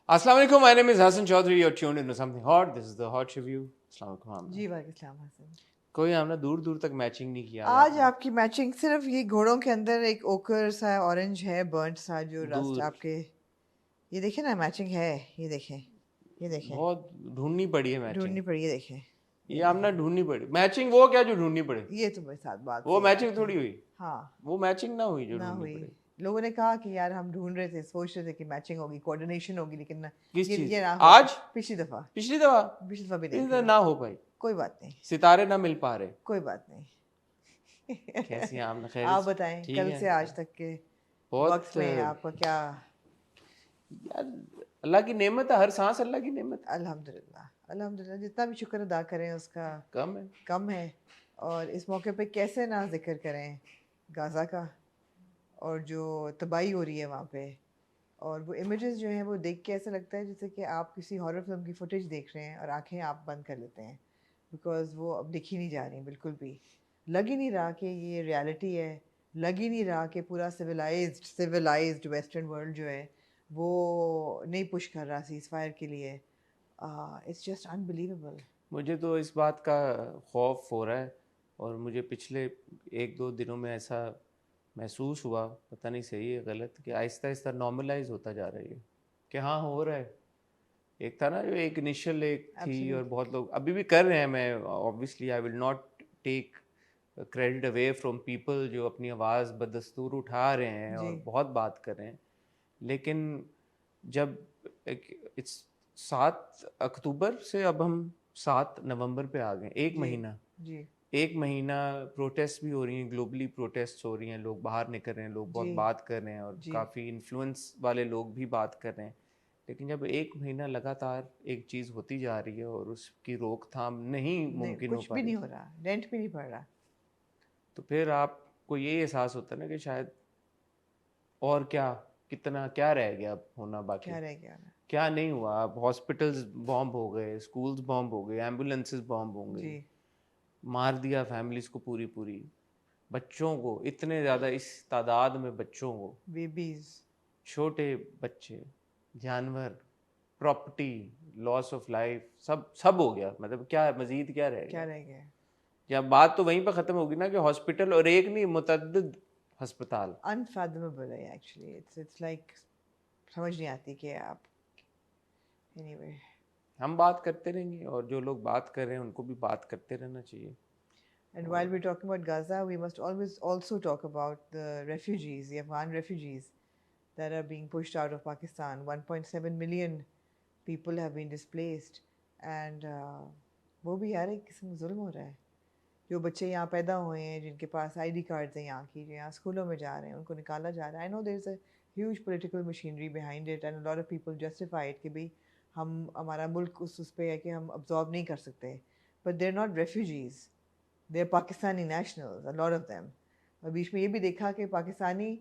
Assalamu alaikum, my name is Hassan Chaudhary. You're tuned into something hot. This is the Hot Review. Assalamu alaikum Amna. जी वालेकुम हसन। कोई हमने दूर दूर तक matching नहीं किया आज आपकी मैचिंग सिर्फ ये घोड़ों के अंदर एक ओकर सा ऑरेंज है, बर्nt सा जो रस्ट दूर आपके, ये देखें ना मैचिंग है, ये देखें, ये देखें, बहुत ढूंढनी पड़ी है मैचिंग। ढूंढनी पड़ी, ये देखें, ये हमने ढूंढनी पड़ी मैचिंग। वो क्या जो ढूंढनी पड़ी, ये तो मेरे साथ बात वो सही मैचिंग है। थोड़ी हुई। हाँ, वो मैचिंग ना हुई जो ना ढूंढनी हुई। पड़ी। लोगों ने कहा कि यार हम ढूंढ रहे थे, सोच रहे थे कि मैचिंग होगी, कोऑर्डिनेशन होगी, लेकिन ना किस चीज? ये ना आज पिछली दफा पिछली दफा भी इस नहीं, ना हो पाई। कोई बात नहीं, सितारे ना मिल पा रहे। कोई बात नहीं। कैसी हैं आपने? खैर आप बताएं कल से आज तक के वक्त में आपका क्या? यार अल्लाह की नेमत है, हर सांस अल्लाह की नेमत। अल्हम्दुलिल्लाह, अल्हम्दुलिल्लाह, जितना भी शुक्र अदा करें उसका कम है। और इस मौके पे कैसे ना जिक्र करें गाज़ा का, और जो तबाही हो रही है वहाँ पे, और वो इमेजेस जो हैं वो देख के ऐसा लगता है जैसे कि आप किसी हॉरर फिल्म की फुटेज देख रहे हैं और आंखें आप बंद कर लेते हैं, बिकॉज़ वो अब दिखी नहीं जा रही बिल्कुल भी। लग ही नहीं रहा कि ये रियलिटी है, लग ही नहीं रहा कि पूरा सिविलाइज्ड वेस्टर्न वर्ल्ड जो है वो नहीं पुश कर रहा सीज़ फायर के लिए। It's just unbelievable. मुझे तो इस बात का खौफ हो रहा है, और मुझे पिछले एक दो दिनों में ऐसा महसूस हुआ, पता नहीं सही है गलत, कि आहिस्ता आहिस्ता नॉर्मलाइज होता जा रही है कि हाँ हो रहा है। एक था ना जो एक इनिशियल एक थी, और बहुत लोग अभी भी कर रहे हैं। मैं obviously I will not take credit away from people जो अपनी आवाज़ बदस्तूर उठा रहे हैं और बहुत बात कर रहे हैं, लेकिन जब इट्स 7 अक्टूबर से अब हम 7 नवंबर पे आ गए। एक महीना, एक महीना प्रोटेस्ट भी हो रही हैं, ग्लोबली प्रोटेस्ट हो रही हैं, लोग बाहर निकल रहे हैं, लोग बहुत बात कर रहे हैं, और काफ़ी इन्फ्लुएंस वाले लोग भी बात कर रहे हैं। लेकिन जब एक महीना लगातार एक चीज़ होती जा रही है और उसकी रोकथाम नहीं मुमकिन हो पा रही, कुछ भी नहीं हो रहा, डेंट भी नहीं पड़ रहा, तो फिर आपको ये एहसास होता है ना कि शायद और क्या, कितना क्या रह गया अब होना बाकी, क्या रह गया, क्या नहीं हुआ। अब हॉस्पिटल्स बॉम्ब हो गए, स्कूल्स बॉम्ब हो गए, एम्बुलेंसेस बॉम्ब हो गई, मार दिया फैमिलीज को पूरी पूरी, बच्चों को इतने ज़्यादा, इस तादाद में बच्चों को, बेबीज, छोटे बच्चे, जानवर, प्रॉपर्टी, लॉस ऑफ लाइफ, सब हो गया। मतलब क्या मजीद क्या रह गया? या बात तो वहीं पर ख़त्म होगी ना कि हॉस्पिटल, और एक नहीं, मुतअद्दिद अस्पताल। अनफैथमेबल है एक्चुअली। इट्स लाइक समझ नहीं आती कि आप एनीवे हम बात करते रहेंगे, और जो लोग बात कर रहे हैं उनको भी बात करते रहना चाहिए। And while we're talking about Gaza, we must always also talk about the refugees, the Afghan refugees that are being pushed out of Pakistan. 1.7 million people have been displaced, and वो भी यार एक किस्म जुल्म हो रहा है। जो बच्चे यहाँ पैदा हुए हैं, जिनके पास आईडी कार्ड्स हैं यहाँ की, जो यहाँ स्कूलों में जा रहे हैं, उनको निकाला जा रहा है। I know there is a huge political machinery behind it, and a lot of people justify it कि भाई हम, हमारा मुल्क उस पे है कि हम अब्जॉर्ब नहीं कर सकते, but they are not refugees, they are Pakistani nationals, a lot of them. और बीच में ये भी देखा कि पाकिस्तानी,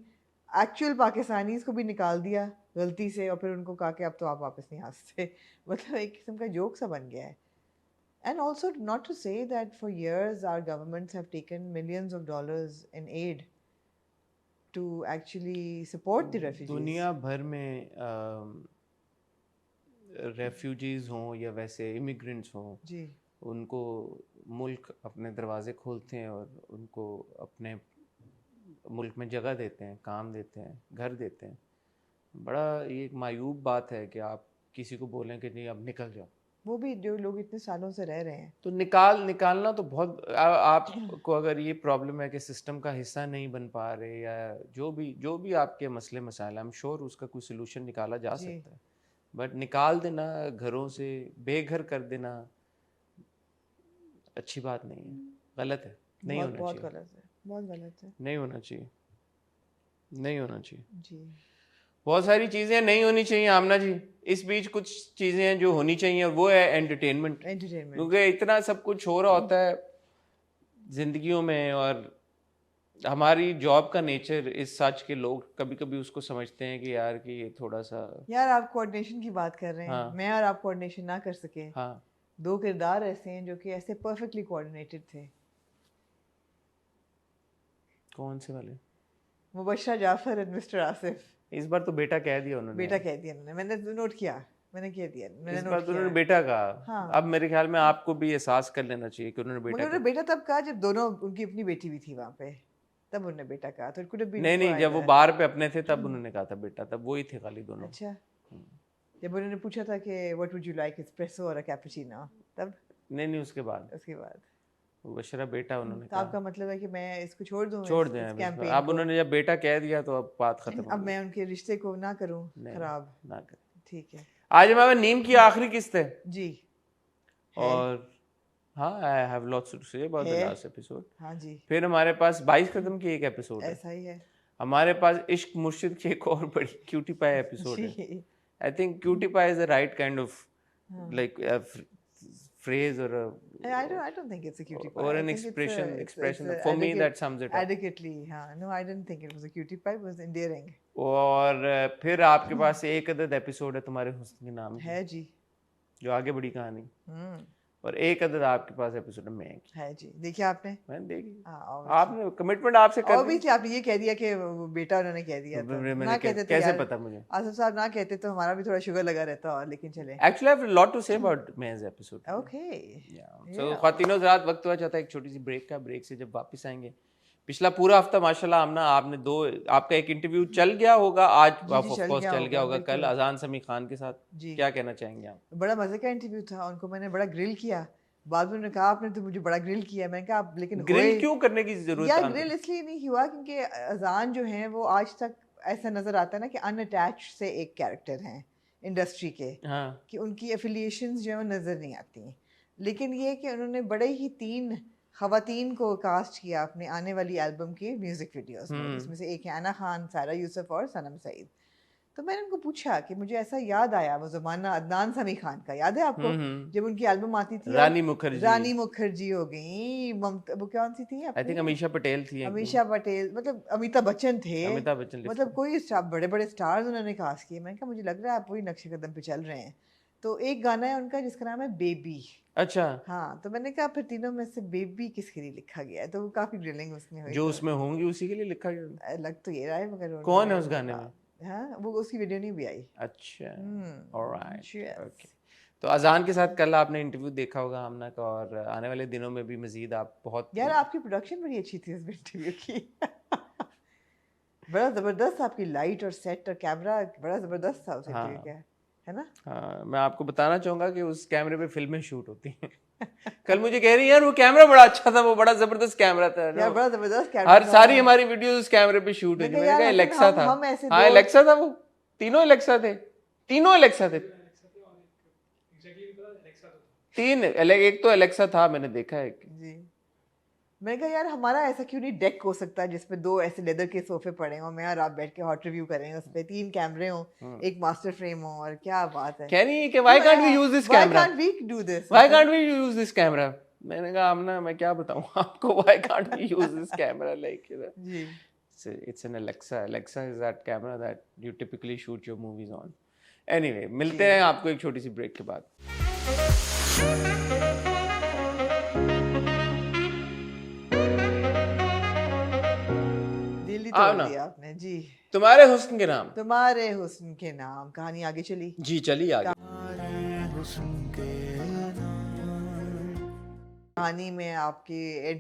एक्चुअल पाकिस्तानीज़ को भी निकाल दिया गलती से, और फिर उनको कहा कि अब तो आप वापस नहीं आ सकते। मतलब एक किस्म का जोक सा बन गया है। And also, not to say that for years our governments have taken millions of dollars in aid to actually support the refugees. दुनिया भर में रेफ्यूजीज हों या वैसे इमिग्रेंट्स हों जी, उनको मुल्क अपने दरवाजे खोलते हैं और उनको अपने मुल्क में जगह देते हैं, काम देते हैं, घर देते हैं। बड़ा ये एक मायूब बात है कि आप किसी को बोलें कि नहीं अब निकल जाओ, वो भी जो लोग इतने सालों से रह रहे हैं। तो निकालना तो बहुत, आपको अगर ये प्रॉब्लम है कि सिस्टम का हिस्सा नहीं बन पा रहे, या जो भी आपके मसले मसाइल, आई एम श्योर उसका कोई सोल्यूशन निकाला जा सकता है, बट निकाल देना घरों से, बेघर कर देना अच्छी बात नहीं है, गलत है, नहीं होना चाहिए, बहुत गलत है, बहुत गलत है, नहीं होना चाहिए, नहीं होना चाहिए जी। बहुत सारी चीज़ें नहीं होनी चाहिए आमना जी। इस बीच कुछ चीज़ें हैं जो होनी चाहिए, और वो है एंटरटेनमेंट। क्योंकि इतना सब कुछ हो रहा होता है ज़िंदगियों में, और हमारी जॉब का नेचर इस सच के लोग कभी कभी उसको समझते हैं कि यार कि ये थोड़ा सा, यार आप कोऑर्डिनेशन की बात कर रहे हैं, हाँ। मैं और आप कोऑर्डिनेशन ना कर सके, हाँ। दो किरदार ऐसे हैं जो कि ऐसे परफेक्टली कोऑर्डिनेटेड थे। कौन से वाले? मुबश्शर जाफर और मिस्टर आसिफ। इस बार तो बेटा कह दिया उन्होंने, बेटा कह दिया उन्होंने, मैंने तो नोट किया। मैंने कह दिया, मैंने इस नोट बार किया उन्होंने है। बेटा कहा। हाँ। अब मेरे ख्याल में आपको भी एहसास कर लेना चाहिए कि उन्होंने मगर बेटा उन्होंने बेटा तब कहा जब दोनों, उनकी अपनी बेटी भी थी वहाँ पे, तब उन्होंने बेटा कहा, तो इट कुड हैव बीन नहीं बिफोर नहीं, जब वो आइदर। बाहर पे अपने थे तब उन्होंने कहा था बेटा, तब वही थे खाली दोनों। अच्छा, जब उन्होंने पूछा था कि what would you like, espresso और अ कैपुचिनो, तब नहीं नहीं, उसके बाद उसके बाद वो बशरा बेटा उन्होंने तो कहा। आपका मतलब है कि मैं इसको छोड़ दूँ, छोड़ इस दें अब कैंपेन अब को, उन्होंने जब बेटा कह दिया तो अब बात खत्म हो अब गई। मैं उनके रिश्ते को ना करूँ नहीं खराब? ना करें। ठीक है आज हमारा नीम की आखिरी किस्त है जी। है और हाँ, I have lots to say about the है लास्ट एपिसोड। हाँ जी, फिर हमारे पास 22 कदम की एक एपिसोड है। ऐसा ही है हमारे पास इश्क मुर्शिद की एक और बड़ी क्यूटी पाई एपिसोड है। जी। I think cutie pie is the right kind of हाँ। Like phrase or I don't think it's a cutie pie. or I an think expression it's for me that sums it up. adequately. हाँ, no, I didn't think it was a cutie pie. It was endearing. और फिर आपके पास एक अदद episode है तुम्हारे हुस्न के नाम की, है जी। जो आगे बड़ी कहानी, हम्म, और एक अदद आपके पास एपिसोड है मैं की। है जी, देखिए आपने। मैंने देखी, हाँ, आपने कमिटमेंट आपसे कर दी। obviously आपने ये कह दिया कि वो बेटा उन्होंने कह दिया, तो मैंने ना कहते तो कैसे यार, पता मुझे? आसिफ साहब ना कहते तो हमारा भी थोड़ा शुगर लगा रहता, और लेकिन चले। Actually I have a lot to say about maze episode. Okay. So खातिनों हज़रात, वक्त हुआ चाहता है एक छोटी सी ब्रेक का। ब्रेक से जब वापस आएंगे, पिछला पूरा हफ्ता माशाल्लाह आमना आपने आपका एक इंटरव्यू चल गया होगा, आज जी, ऑफ चल कोर्स गया चल गया होगा, होगा, कल बिल्कुल। अजान समी खान के साथ। जी। क्या कहना चाहेंगे आप? बड़ा मजे का इंटरव्यू था, उनको मैंने बड़ा ग्रिल किया। बाद में उन्होंने कहा आपने तो मुझे बड़ा ग्रिल किया। मैंने कहा आप लेकिन ग्रिल क्यों करने की जरूरत यार, है? ग्रिल इसलिए नहीं हुआ क्योंकि अजान जो है वो आज तक ऐसा नजर आता है ना कि अनअटैच से एक कैरेक्टर हैं इंडस्ट्री के, हाँ कि उनकी एफिलिएशंस जो है वो नजर नहीं आती। लेकिन ये कि उन्होंने बड़े ही 3 खवातीन को कास्ट किया अपने आने वाली एल्बम के म्यूजिक वीडियोस में। इसमें से एक है अना खान, सारा यूसुफ और सनम सईद। तो मैंने उनको पूछा कि मुझे ऐसा याद आया वो ज़माना अदनान समी खान का, याद है आपको जब उनकी एल्बम आती थी? रानी मुखर्जी हो गई, ममता, वो कौन सी थी आई थिंक अमीषा पटेल थी, अमीषा पटेल, मतलब अमिताभ बच्चन थे, अमिताभ बच्चन, मतलब कोई बड़े बड़े स्टार्स उन्होंने कास्ट किए। मैंने कहा मुझे लग रहा है आप वही नक्शे कदम पे चल रहे हैं। तो एक गाना है उनका जिसका नाम है बेबी। अच्छा हाँ, तो मैंने कहा फिर तीनों में से बेबी किसके लिए लिखा गया है? तो वो काफी ग्रिलिंग उसमें हुई। जो उसमें होंगी उसी के लिए लिखा गया, लग तो ये रहा है, मगर कौन है उस गाने में? हाँ, वो उसकी वीडियो नहीं भी आई। अच्छा, ऑलराइट, ओके। तो अजान के साथ कल आपने इंटरव्यू देखा होगा आमना का, और आने वाले दिनों में भी मजीद आप बहुत यार आपकी प्रोडक्शन बड़ी अच्छी थी उस इंटरव्यू की। बड़ा जबरदस्त आपकी लाइट और सेट और कैमरा बड़ा जबरदस्त था उस इंटरव्यू का, है ना? हाँ, मैं आपको बताना चाहूंगा कि उस कैमरे पे फिल्में शूट होती हैं। कल मुझे कह रही है यार वो कैमरा बड़ा अच्छा था, वो बड़ा जबरदस्त कैमरा था यार, बड़ा जबरदस्त कैमरा हर सारी हमारी वीडियोस उस कैमरे पे शूट हुई थी। मैंने कहा एलेक्सा था। हाँ एलेक्सा था, वो तीनों एलेक्सा थे, तीनों एलेक्सा थे, तीन एक तो एलेक्सा था, मैंने देखा है जी। मैंने कहा यार हमारा ऐसा क्यों नहीं डेक हो सकता जिसपे 2 ऐसे लेदर के सोफे पड़े हों, मैं और आप बैठ के हॉट रिव्यू करें, उस पे 3 कैमरे हों, एक मास्टर फ्रेम हो, और क्या बात है। कह रही है कि why can't we use this camera, why can't we do this, why can't we use this camera. मैंने कहा आमना मैं क्या बताऊं आपको, why can't we use this camera, like जी it's an Alexa is that camera that you typically shoot your movies on. Anyway, मिलते हैं आपको एक छोटी सी ब्रेक के बाद। दिल ही तोड़ दिया आपने जी। तुम्हारे हुस्न के नाम, तुम्हारे हुस्न के नाम, कहानी आगे चली जी, चली आगे। कहानी में आपकी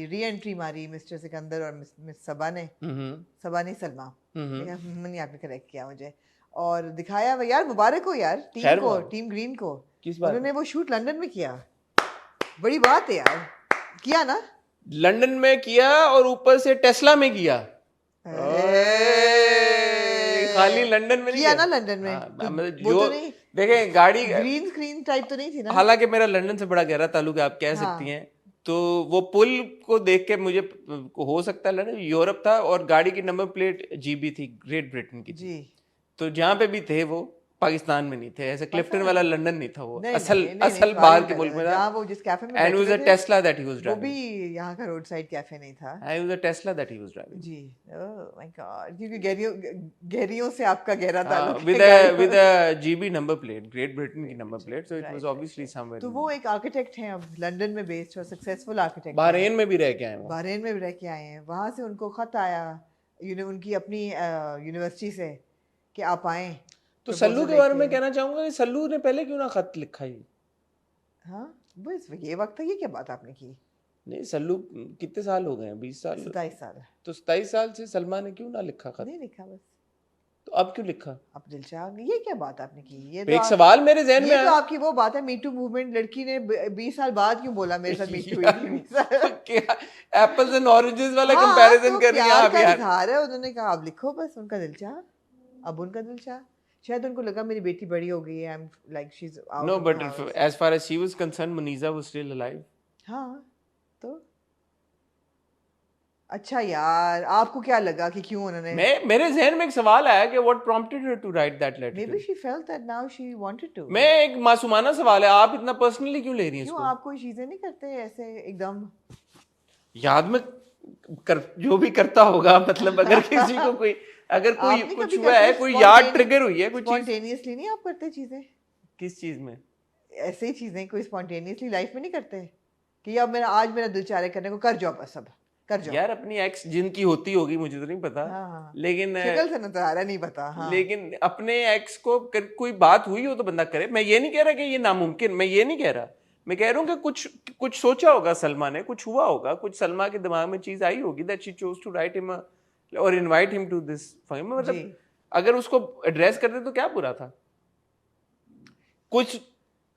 री एंट्री मारी मिस्टर सिकंदर और मिस सबा ने, सबा नहीं सलमा, नहीं आपने करेक्ट किया मुझे, और दिखाया यार मुबारक हो यार टीम को, टीम ग्रीन को। उन्होंने वो शूट लंदन में किया, बड़ी बात है यार, किया ना लंदन में किया, और ऊपर से टेस्ला में किया। खाली लंदन में किया ना, लंदन में जो तो देखें गाड़ी ग्रीन स्क्रीन टाइप तो नहीं थी ना। हालांकि मेरा लंदन से बड़ा गहरा ताल्लुक है, आप कह सकती हैं। तो वो पुल को देख के मुझे हो सकता है लंदन यूरोप था, और गाड़ी की नंबर प्लेट GB थी, ग्रेट ब्रिटेन की जी। तो जहाँ पे भी थे वो पाकिस्तान में नहीं थे, ऐसे क्लिफ्टन वाला लंदन नहीं था, वो असल बाहर के मुल्क में था। वो जिस कैफे में and was a Tesla that he was driving, वो भी यहाँ का रोड साइड कैफे नहीं था, I was a Tesla that he was driving जी। ओह माय गॉड, क्योंकि गहरियों से आपका गहरा ताल्लुक with a GB number plate, Great Britain की number plate, so it was obviously somewhere. तो वो एक आर्किटेक्ट हैं अब लंदन में बेस्ड और सक्सेसफुल आर्किटेक्ट, बहरीन में भी रह के आए हैं, बहरीन में भी रह के आए हैं। वहाँ से उनको खत आया उनकी अपनी यूनिवर्सिटी से कि आप आएँ। तो सल्लू के बारे में कहना चाहूंगा कि सल्लू ने पहले क्यों ना खत लिखा ही। हाँ बस ये वक्त है, ये क्या बात आपने की? नहीं सल्लू कितने साल हो गए हैं, 20 साल, 27 साल तो 27 साल से सलमा ने क्यों ना लिखा खत? नहीं लिखा बस। तो अब क्यों लिखा? अब दिल चाह गई, ये क्या बात आपने की? ये एक सवाल मेरे जहन में ये तो आया। आपकी वो बात है, मीटू मूवमेंट, लड़की ने 20 साल बाद क्यों बोला मेरे साथ मीटू क्या एप्पल्स एंड ऑरेंजेस वाला हाँ, कंपैरिजन तो कर रही है प्यार आप का यार। इजहार है, उन्होंने कहा अब लिखो बस, उनका दिल चाह, अब उनका दिल चाह। शायद उनको लगा मेरी बेटी बड़ी हो गई है, I am like she is out No, of but the house. as far as she was concerned, Muniza was still alive. हाँ तो अच्छा यार, आपको क्या लगा कि क्यों उन्होंने? मेरे जहन में एक सवाल आया कि what prompted her to write that letter? Maybe she felt that now she wanted to. मैं एक मासूमाना सवाल है, आप इतना पर्सनली क्यों ले रही हैं क्यों इसको? आप कोई चीजें नहीं करते ऐसे एकदम? याद में जो भी करता होगा, मतलब अगर किसी को कोई, अगर कोई आपने कुछ कभी हुआ है, करते कोई याद ट्रिगर हुई है, कुछ चीज, स्पॉन्टेनियसली नहीं आप करते चीजें? किस चीज में? ऐसे ही चीजें कोई स्पॉन्टेनियसली लाइफ में नहीं करते कि अब आज मेरा दिल चाह रहा है करने को, कर जाओ बस, अब कर जाओ। यार अपनी एक्स जिनकी होती होगी, मुझे तो नहीं पता, हाँ, लेकिन शक्ल से नजर आ रहा नहीं पता। हाँ। लेकिन अपने एक्स को कोई बात हुई हो तो बंदा करे। मैं ये नहीं कह रहा कि ये नामुमकिन, मैं ये नहीं कह रहा, मैं कह रहा हूँ कि कुछ सोचा होगा सलमा ने, कुछ हुआ होगा, कुछ सलमा के दिमाग में चीज आई होगी that she chose to write him और invite him to this function. मतलब अगर उसको एड्रेस करते तो क्या बुरा था? कुछ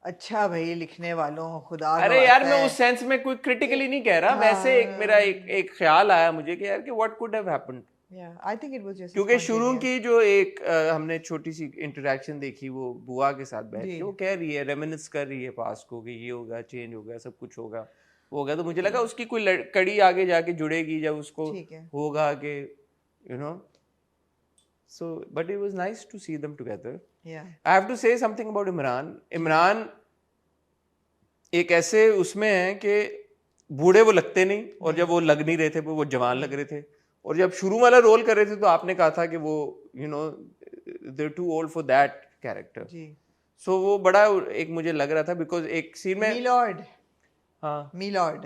अच्छा भाई लिखने वालों, खुदा अरे यार मैं उस सेंस में कोई क्रिटिकली नहीं कह रहा, वैसे एक मेरा एक ख्याल आया मुझे कि यार कि what could have happened. I think it was just क्योंकि शुरू की जो एक हमने छोटी सी इंटरेक्शन देखी, वो बुआ के साथ बैठ के वो कह रही है, रेमिनिस कर रही है पास्ट को कि ये होगा, चेंज होगा, सब कुछ होगा, वो होगा, तो मुझे लगा उसकी कोई कड़ी आगे जाके जुड़ेगी जब उसको होगा कि you know. So but it was nice to see them together. I have to say something about Imran. Imran एक ऐसे उसमें है कि बूढ़े वो लगते नहीं, और जब वो लग नहीं रहे थे वो जवान लग रहे थे, और जब शुरू वाला रोल कर रहे थे तो आपने कहा था कि वो you know they too old for that character. So वो बड़ा एक मुझे लग रहा था, बिकॉज एक सीन में मिलॉर्ड, हाँ मिलॉर्ड,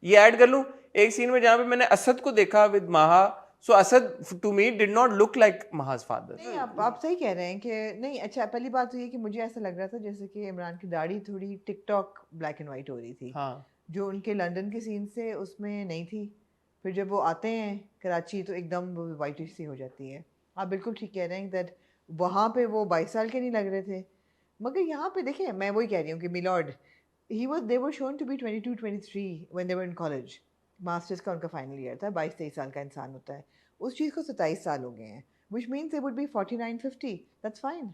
ये ऐड कर लूं, एक सीन में जहाँ पे मैंने असद को देखा with Maha, so Asad to me did not look like Maha's father. नहीं आप सही कह रहे हैं कि नहीं। अच्छा पहली बात तो ये कि मुझे ऐसा लग रहा था जैसे कि इमरान की दाढ़ी थोड़ी टिकटॉक ब्लैक एंड वाइट हो रही थी। हाँ, जो उनके लंदन के सीन से उसमें नहीं थी, फिर जब वो आते हैं कराची तो एकदम वो वाइटिश सी हो जाती है। आप बिल्कुल ठीक कह रहे हैं दैट वहाँ पे वो 22 साल के नहीं लग रहे थे, मगर यहाँ पे देखें, मैं वही कह रही हूँ कि milord they were shown to be 22-23 when they were in college. Masters का उनका फाइनल ईयर था, 22-23 साल का इंसान होता है, उस चीज़ को 27 साल हो गए हैं, which means they would be 49-50. That's fine.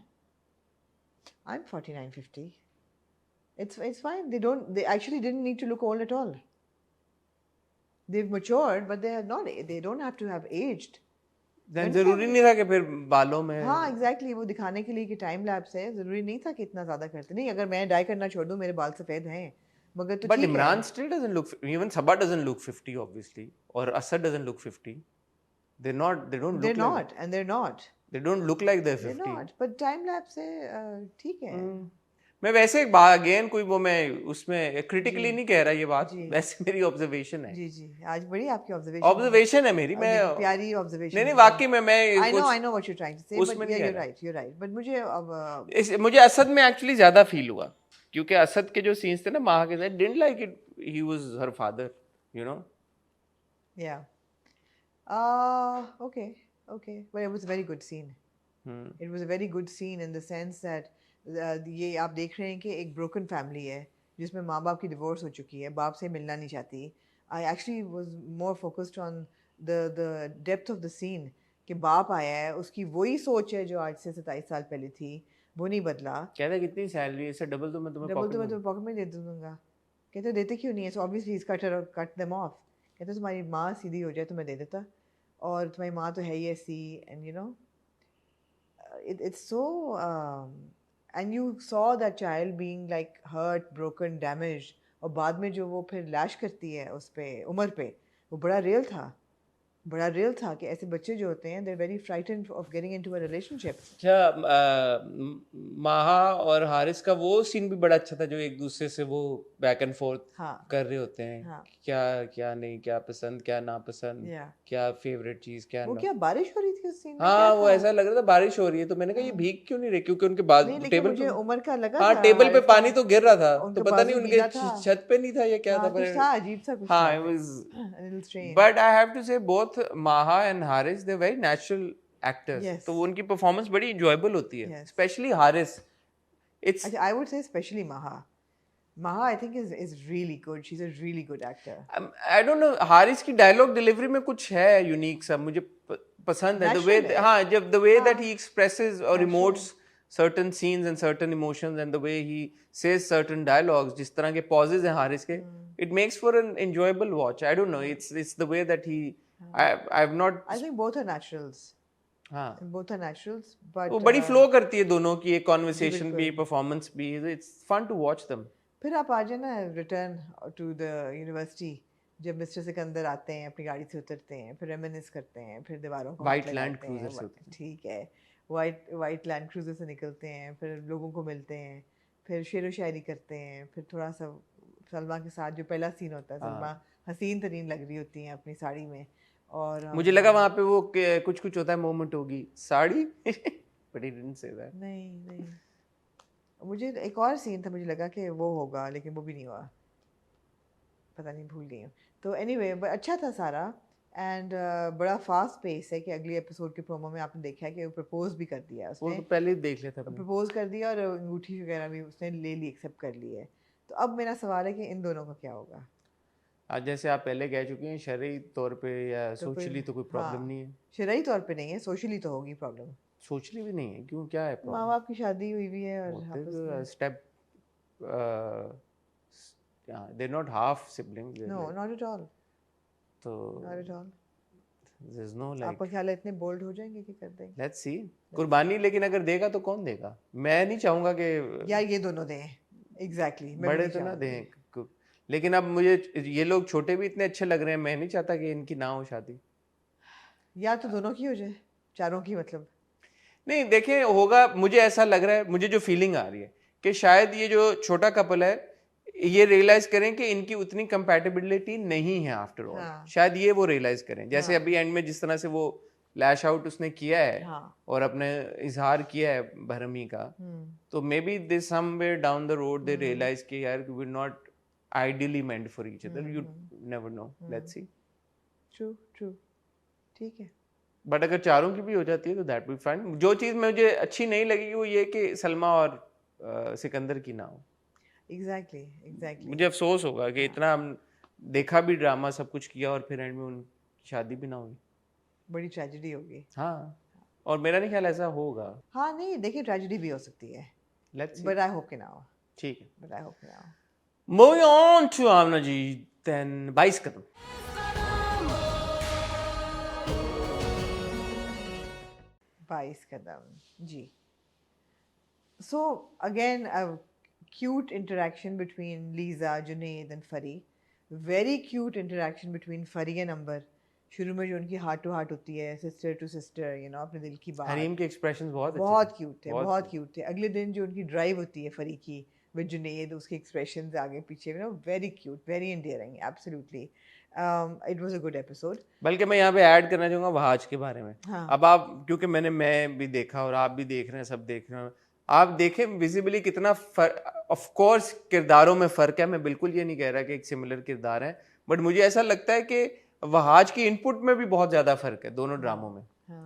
I'm 49-50. It's fine. They actually didn't need to look old at all. They've matured, but they don't have to have aged. जरूरी नहीं था कि फिर बालों में, हाँ एग्जैक्टली, वो दिखाने के लिए कि टाइम लैप्स है, जरूरी नहीं था कि इतना ज्यादा करते। नहीं, अगर मैं डाई करना छोड़ दूं, मेरे बाल सफेद हैं, मगर तो but Imran still doesn't look, even Saba doesn't look 50 obviously, और Asad doesn't look 50. they don't look like they're 50. but time lapse है, ठीक है। मैं वैसे एक बात अगेन कोई वो मैं उसमें क्रिटिकली नहीं कह रहा ये बात, वैसे मेरी ऑब्जर्वेशन है। जी जी, आज बड़ी आपकी ऑब्जर्वेशन है मेरी, मैं प्यारी ऑब्जर्वेशन। नहीं वाकई में मैं I know what you're trying to say, but yeah, you're right, but मुझे अब मुझे असद में एक्चुअली ज्यादा फील हुआ, क्योंकि असद के जो सीन्स थे ना माँ के साथ, didn't like it, he was her father, you know. Okay, but it was a very good scene. It was a very good scene in the sense that ये आप देख रहे हैं कि एक broken family है जिसमें माँ बाप की divorce हो चुकी है, बाप से मिलना नहीं चाहती। I actually was more focused on the depth of the scene कि बाप आया है, उसकी वही सोच है जो आज से 27 साल पहले थी, वो नहीं बदला। कहता है कितनी सैलरी है, इससे डबल तो मैं तुम्हें पॉकेट में दे दूंगा। कहते देते क्यों नहीं है? So obviously he's cut them off. कहते तुम्हारी माँ सीधी हो जाए तो मैं दे देता, और तुम्हारी माँ तो है ही ऐसी, and you know it's so and you saw that child being like hurt, broken, damaged, और बाद में जो वो फिर लैश करती है उस पे, उमर पे, वो बड़ा रियल था। बड़ा रियल था कि ऐसे बच्चे जो होते हैं they're very frightened of getting into a relationship. अच्छा माहा और हारिस का वो सीन भी बड़ा अच्छा था जो एक दूसरे से वो बैक एंड फोर्थ हाँ कर रहे होते हैं हाँ क्या क्या नहीं क्या पसंद क्या नापसंद या क्या फेवरेट चीज क्या वो ना क्या बारिश हो रही थी उस सीन में क्या हाँ वो था? ऐसा लग रहा था बारिश हो रही है तो मैंने कहा ये हाँ। भीग क्यों नहीं रहे क्योंकि उनके बाद नहीं लेकिन टेबल मुझे पे उमर का लगा हाँ था टेबल पे हारिस का पानी तो गिर रहा था तो उनका पता नहीं बाजू उनके गीला था छत पे नहीं था या क्या था हाँ कुछ पर था अजीब सा कुछ हाँ था it was a little strange but I have to say both Maha and Haris they're very natural actors yes तो उनकी परफॉर्मेंस बड़ी enjoyable होती है yes especially Haris it's I would say especially Maha I think is really good she's a really good actor I don't know Haris की dialogue delivery में कुछ है unique सा मुझे पसंद है द वे Natural है हाँ जब द वे दैट हाँ ही एक्सप्रेसेस और natural emotes certain scenes and certain emotions and the way he says certain dialogues जिस तरह के pauses हैं हारिस के it makes for an enjoyable watch I don't know it's the way that he I've not I think both are naturals हाँ both are naturals वो but बड़ी flow करती है दोनों की एक जी कॉन्वर्सेशन भी बिल्कुल परफॉर्मेंस भी it's fun to watch them फिर आप आ जाए ना रिटर्न टू द यूनिवर्सिटी जब मिस्टर सिकंदर आते हैं अपनी गाड़ी से उतरते हैं फिर रेमिनिस करते हैं फिर दीवारों को हाथ वाइट लैंड लगाते क्रूजर से हैं होती ठीक है वाइट लैंड क्रूजर से निकलते हैं फिर लोगों को मिलते हैं फिर शेर व शायरी करते हैं फिर थोड़ा सा सलमा के साथ जो पहला सीन होता है सलमा हसीन तरीन लग रही होती हैं अपनी साड़ी में और मुझे लगा वहां पे वो कुछ कुछ होता है मोमेंट होगी sari but he didn't say that नहीं नहीं मुझे एक और सीन था मुझे लगा कि वो होगा लेकिन वो भी नहीं हुआ पता नहीं भूल गई हूँ तो एनीवे अच्छा था सारा एंड बड़ा फास्ट पेस है कि अगले एपिसोड के प्रोमो में आपने देखा है कि वो प्रपोज भी कर दिया वो उसने तो पहले ही देख लेता था प्रपोज कर दिया और अंगूठी वगैरह भी उसने ले ली एक्सेप्ट कर ली है तो अब मेरा सवाल है कि इन दोनों का क्या होगा आज जैसे आप पहले कह चुके हैं शरई तौर पे या तो फिर सोशली तो कोई प्रॉब्लम हाँ नहीं है शरई तौर पे नहीं है सोशली तो होगी प्रॉब्लम सोशली भी नहीं है क्यों क्या है माँ प्रॉब्लम बाप की शादी हुई भी है और आपस में step they're not half siblings they're no like, not at all तो not at all there's no like आपका ख्याल है इतने बोल्ड हो जाएंगे कि कर देंगे let's see कुर्बानी लेकिन अगर देगा तो कौन देगा मैं नहीं चाहूंगा कि यार ये दोनों दें एग्जैक्टली मैं भी बड़े नहीं तो ना चाहूंगी। दें लेकिन अब मुझे ये लोग छोटे भी इतने अच्छे लग रहे हैं मैं नहीं चाहता कि इनकी ना हो शादी या तो दोनों की हो जाए चारों की मतलब नहीं देखें होगा मुझे ऐसा लग रहा है मुझे जो फीलिंग आ रही है कि शायद ये जो छोटा कपल है ये रियलाइज करें कि इनकी उतनी कंपैटिबिलिटी नहीं है आफ्टर ऑल हाँ। शायद ये वो रियलाइज करें जैसे हाँ। अभी एंड में जिस तरह से वो लैश आउट उसने किया है हाँ और अपने इजहार किया है भरमी का तो maybe they somewhere down the road they realize कि यार we not ideally meant for each other you never know let's see true true ठीक है बट अगर चारों की भी हो जाती है तो दैट बी फाइन जो चीज मुझे अच्छी नहीं लगी वो ये कि सलमा और सिकंदर की ना हो एग्जैक्टली एग्जैक्टली मुझे अफसोस होगा कि इतना हम देखा भी ड्रामा सब कुछ किया और फिर एंड में उनकी शादी भी ना हुई बड़ी ट्रेजेडी होगी हाँ और मेरा नहीं ख्याल ऐसा होगा हाँ नहीं देखिए ट्रेजेडी भी हो सकती है लेट्स बट आई होप के ना हो ठीक है बट आई होप के ना हो moving on to Amna ji then 22 Qadam 22 Qadam ji so again a cute interaction between Lisa, Junaid and Fari very cute interaction between Fari and Amber शुरू में जो उनकी हार्ट टू हार्ट होती है sister to sister you know अपने दिल की बात हरीम के एक्सप्रेशंस बहुत अच्छे बहुत थे क्यूट थे बहुत क्यूट थे अगले दिन जो उनकी ड्राइव होती है फरी की विद जुनेद उसके एक्सप्रेशंस आगे पीछे you know very cute very endearing absolutely it was a good episode बल्कि मैं यहाँ पे ऐड करना चाहूंगा वहाज के बारे में हाँ। अब आप क्योंकि मैं भी देखा और आप भी देख रहे हैं सब देख रहे हैं आप देखें विजिबली कितना ऑफ कोर्स किरदारों में फर्क है मैं बिल्कुल ये नहीं कह रहा कि एक सिमिलर किरदार है बट मुझे ऐसा लगता है कि वहाज की इनपुट में भी बहुत ज्यादा फर्क है दोनों ड्रामों में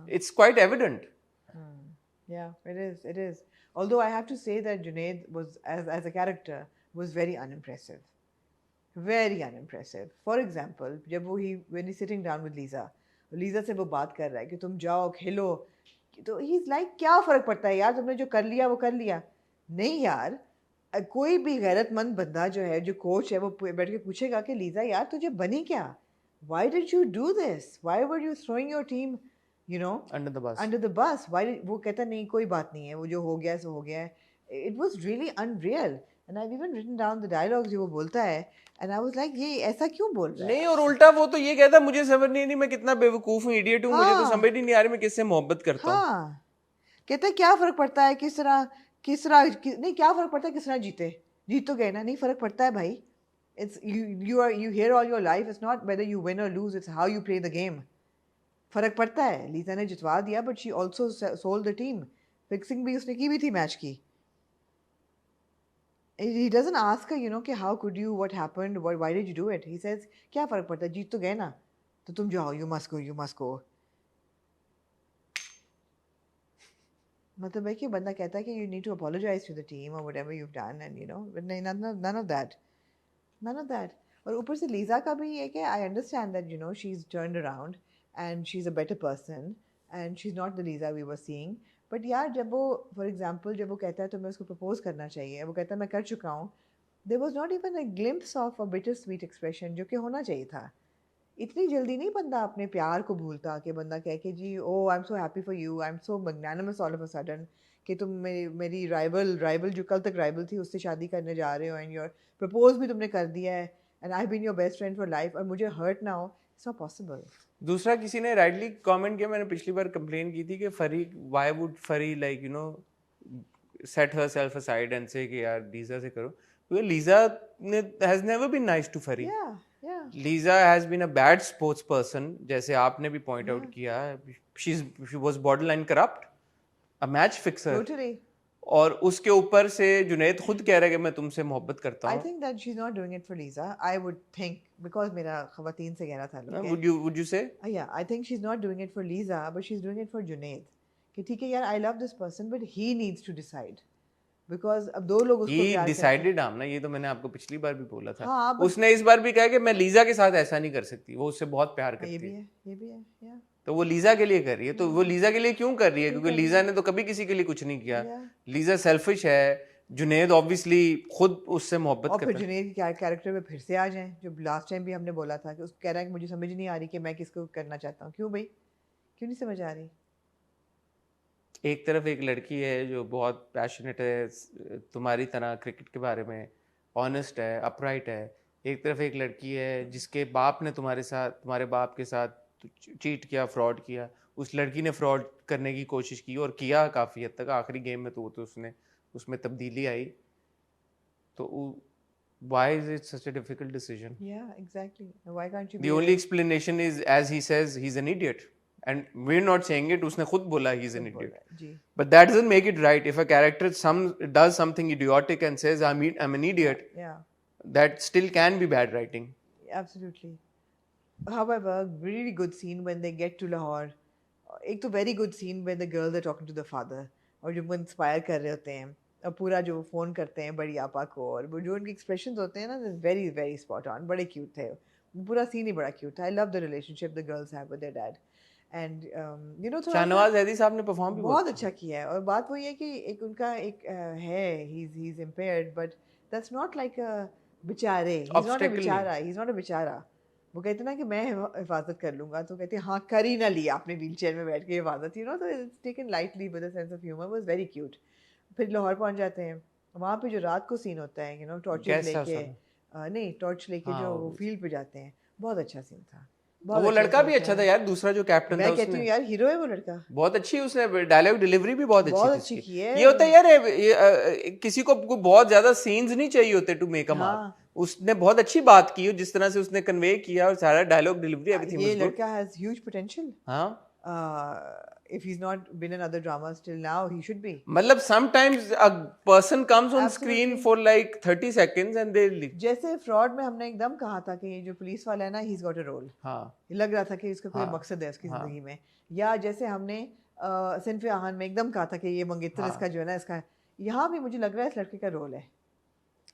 it's quite evident yeah it is although I have to say that Junaid was as a character was very unimpressive for example जब वो when he's sitting down with Lisa से वो बात कर रहा है कि तुम जाओ खेलो तो he's like क्या फ़र्क पड़ता है यार तुमने जो कर लिया वो कर लिया नहीं यार कोई भी गैरतमंद बंदा जो है जो कोच है वो बैठ के पूछेगा कि लीजा यार तुझे बनी क्या why did you do this why were you throwing your team you know under the bus why did वो कहता नहीं कोई बात नहीं है वो जो हो गया सो हो गया है it was really unreal and I've even written down the dialogues जो वो बोलता है, and I was like ये ऐसा क्यों बोल रहा है? नहीं, और उल्टा वो तो ये कहता मुझे समझ नहीं मैं कितना बेवकूफ हूँ, इडियट हूँ, मुझे तो हाँ समझ ही नहीं आ रही मैं किससे मोहब्बत करता हूँ। हाँ, कहता है क्या फर्क पड़ता है नहीं क्या फर्क पड़ता है किस तरह जीत तो गए ना, नहीं फर्क पड़ता है भाई। It's you hear all your life, it's not whether you win or lose, it's how you play the game. फर्क पड़ता है, लीजा ने जितवा दिया, but she also sold the team. Fixing भी उसने की भी थी मैच की। He doesn't ask her, कि how could you, what happened, why did you do it? He says, क्या फर्क पड़ता है, जीत तो गए ना, तो तुम जाओ, you must go. मतलब है कि बंदा कहता है कि you need to apologize to the team or whatever you've done, and but none of that. और ऊपर से लीजा का भी ये कि I understand that she's turned around and she's a better person and she's not the Lisa we were seeing. But यार जब वो for example जब वो कहता है तो मैं उसको propose करना चाहिए, वो कहता है मैं कर चुका हूँ, there was not even a glimpse of a bittersweet expression जो कि होना चाहिए था। इतनी जल्दी नहीं बंदा अपने प्यार को भूलता कि बंदा कह के जी oh I am so happy for you, I am so magnanimous all of a sudden कि तुम मेरी राइवल जो कल तक राइवल थी उससे शादी करने जा रहे हो, एंड योर प्रपोज भी तुमने कर दिया है, and I been your best friend for life, और मुझे हर्ट ना हो, इट्स नॉट पॉसिबल। दूसरा किसी ने राइटली कमेंट किया, मैंने पिछली बार कंप्लेन की थी कि Fari why would Fari like set herself aside and say कि यार लीजा से करो, क्योंकि लीजा ने has never been nice to Fari. Liza has been a bad sports person, जैसे आपने भी पॉइंट आउट किया, she was borderline corrupt, a match fixer, और उसके ऊपर से जुनैद खुद कह रहा है कि मैं तुमसे मोहब्बत करता हूँ। I think that she's not doing it for Lisa. I would think because मेरा ख़वातीन से गहरा था लोग। Would you say? Yeah, I think she's not doing it for Lisa, but she's doing it for Junaid. कि ठीक है यार, I love this person, but he needs to decide. Because अब दो लोग उसको प्यार करते हैं। He decided आमना, ये तो मैंने आपको पिछली बार भी बोला था। हाँ, उसने इस बार भी कहा कि मैं लीजा के साथ ऐसा नहीं कर सकती, वो उससे बहुत प्यार करती है। ये भी है, yeah. तो वो लीजा के लिए कर रही है, तो वो लीजा के लिए क्यों कर रही है? क्योंकि लीजा ने तो कभी किसी के लिए कुछ नहीं किया। लीजा सेल्फिश है, जुनैद ऑब्वियसली खुद उससे मोहब्बत करता है। और फिर जुनैद के कैरेक्टर पे फिर से आ जाएं, जो लास्ट टाइम भी हमने बोला था कि उसको कह रहा है कि मुझे समझ नहीं आ रही कि मैं किसको करना चाहता हूँ। क्यों भाई, क्यों नहीं समझ आ रही? एक तरफ एक लड़की है जो बहुत पैशनेट है तुम्हारी तरह क्रिकेट के बारे में, ऑनेस्ट है, अपराइट है। एक तरफ एक लड़की है जिसके बाप ने तुम्हारे बाप के साथ चीट किया, फ्रॉड किया। उस लड़की ने फ्रॉड करने की कोशिश की और किया काफ़ी हद तक, आखिरी गेम में तो उसने उसमें तब्दीली आई। तो why is it such a difficult decision? Yeah, exactly. Why can't you be The only explanation is, as he says, he's an idiot. And we're not saying it, उसने खुद बोला he's an idiot. But that doesn't make it right. If a character does something idiotic and says I'm an idiot, yeah, that still can be bad writing. Absolutely. However, really good scene when they get to Lahore. एक तो very good scene when the girls are talking to the father और जो वो inspire कर रहे होते हैं और पूरा जो फ़ोन करते हैं बड़ी आपा को, और वो जो उनके expressions होते हैं ना, very very spot on, बड़े cute थे। पूरा scene ही बड़ा cute था। I love the relationship the girls have with their dad. And Shahnawaz हैदी साहब ने परफॉर्म भी बहुत अच्छा किया है। और बात वही है कि एक उनका एक है, he's impaired, but that's not like a बेचारे, he's not a बेचारा। वो कहते ना कि मैं हिफाजत कर लूँगा, तो कहते हाँ कर ही ना लिया आपने व्हीलचेयर में बैठ के हिफाजत, तो it's taken lightly with a sense of humour, was very cute. फिर लाहौर पहुँच जाते हैं, वहाँ पे जो रात को सीन होता है टॉर्चेस लेके, नहीं टॉर्च लेके जो फील्ड पे जाते हैं, बहुत अच्छा सीन था। वो लड़का भी अच्छा था यार, दूसरा जो कैप्टन था, मैं कहती हूँ यार हीरो है वो लड़का, बहुत अच्छी, उसने डायलॉग डिलीवरी भी बहुत अच्छी की है। ये होता है यार, किसी को बहुत ज्यादा सीन्स नहीं चाहिए होते टू मेक अ मार्क। उसने बहुत अच्छी बात की, जिस तरह से उसने कन्वे किया, और सारा dialogue delivery everything was good. ये लड़का हैज ह्यूज पोटेंशियल। हाँ, if he's not been in other dramas till now, he should be. मतलब sometimes a person comes on screen for like 30 seconds and they leave. जैसे fraud में हमने एकदम कहा था कि ये जो पुलिस वाला है ना, he's got a role. हाँ, लग रहा था कि इसका कोई मकसद है उसकी जिंदगी में। या जैसे हमने सिनफ़े आहान में एकदम कहा था कि ये मंगेतर इसका जो है ना, इसका यहाँ भी मुझे लग रहा है इस लड़के का रोल है।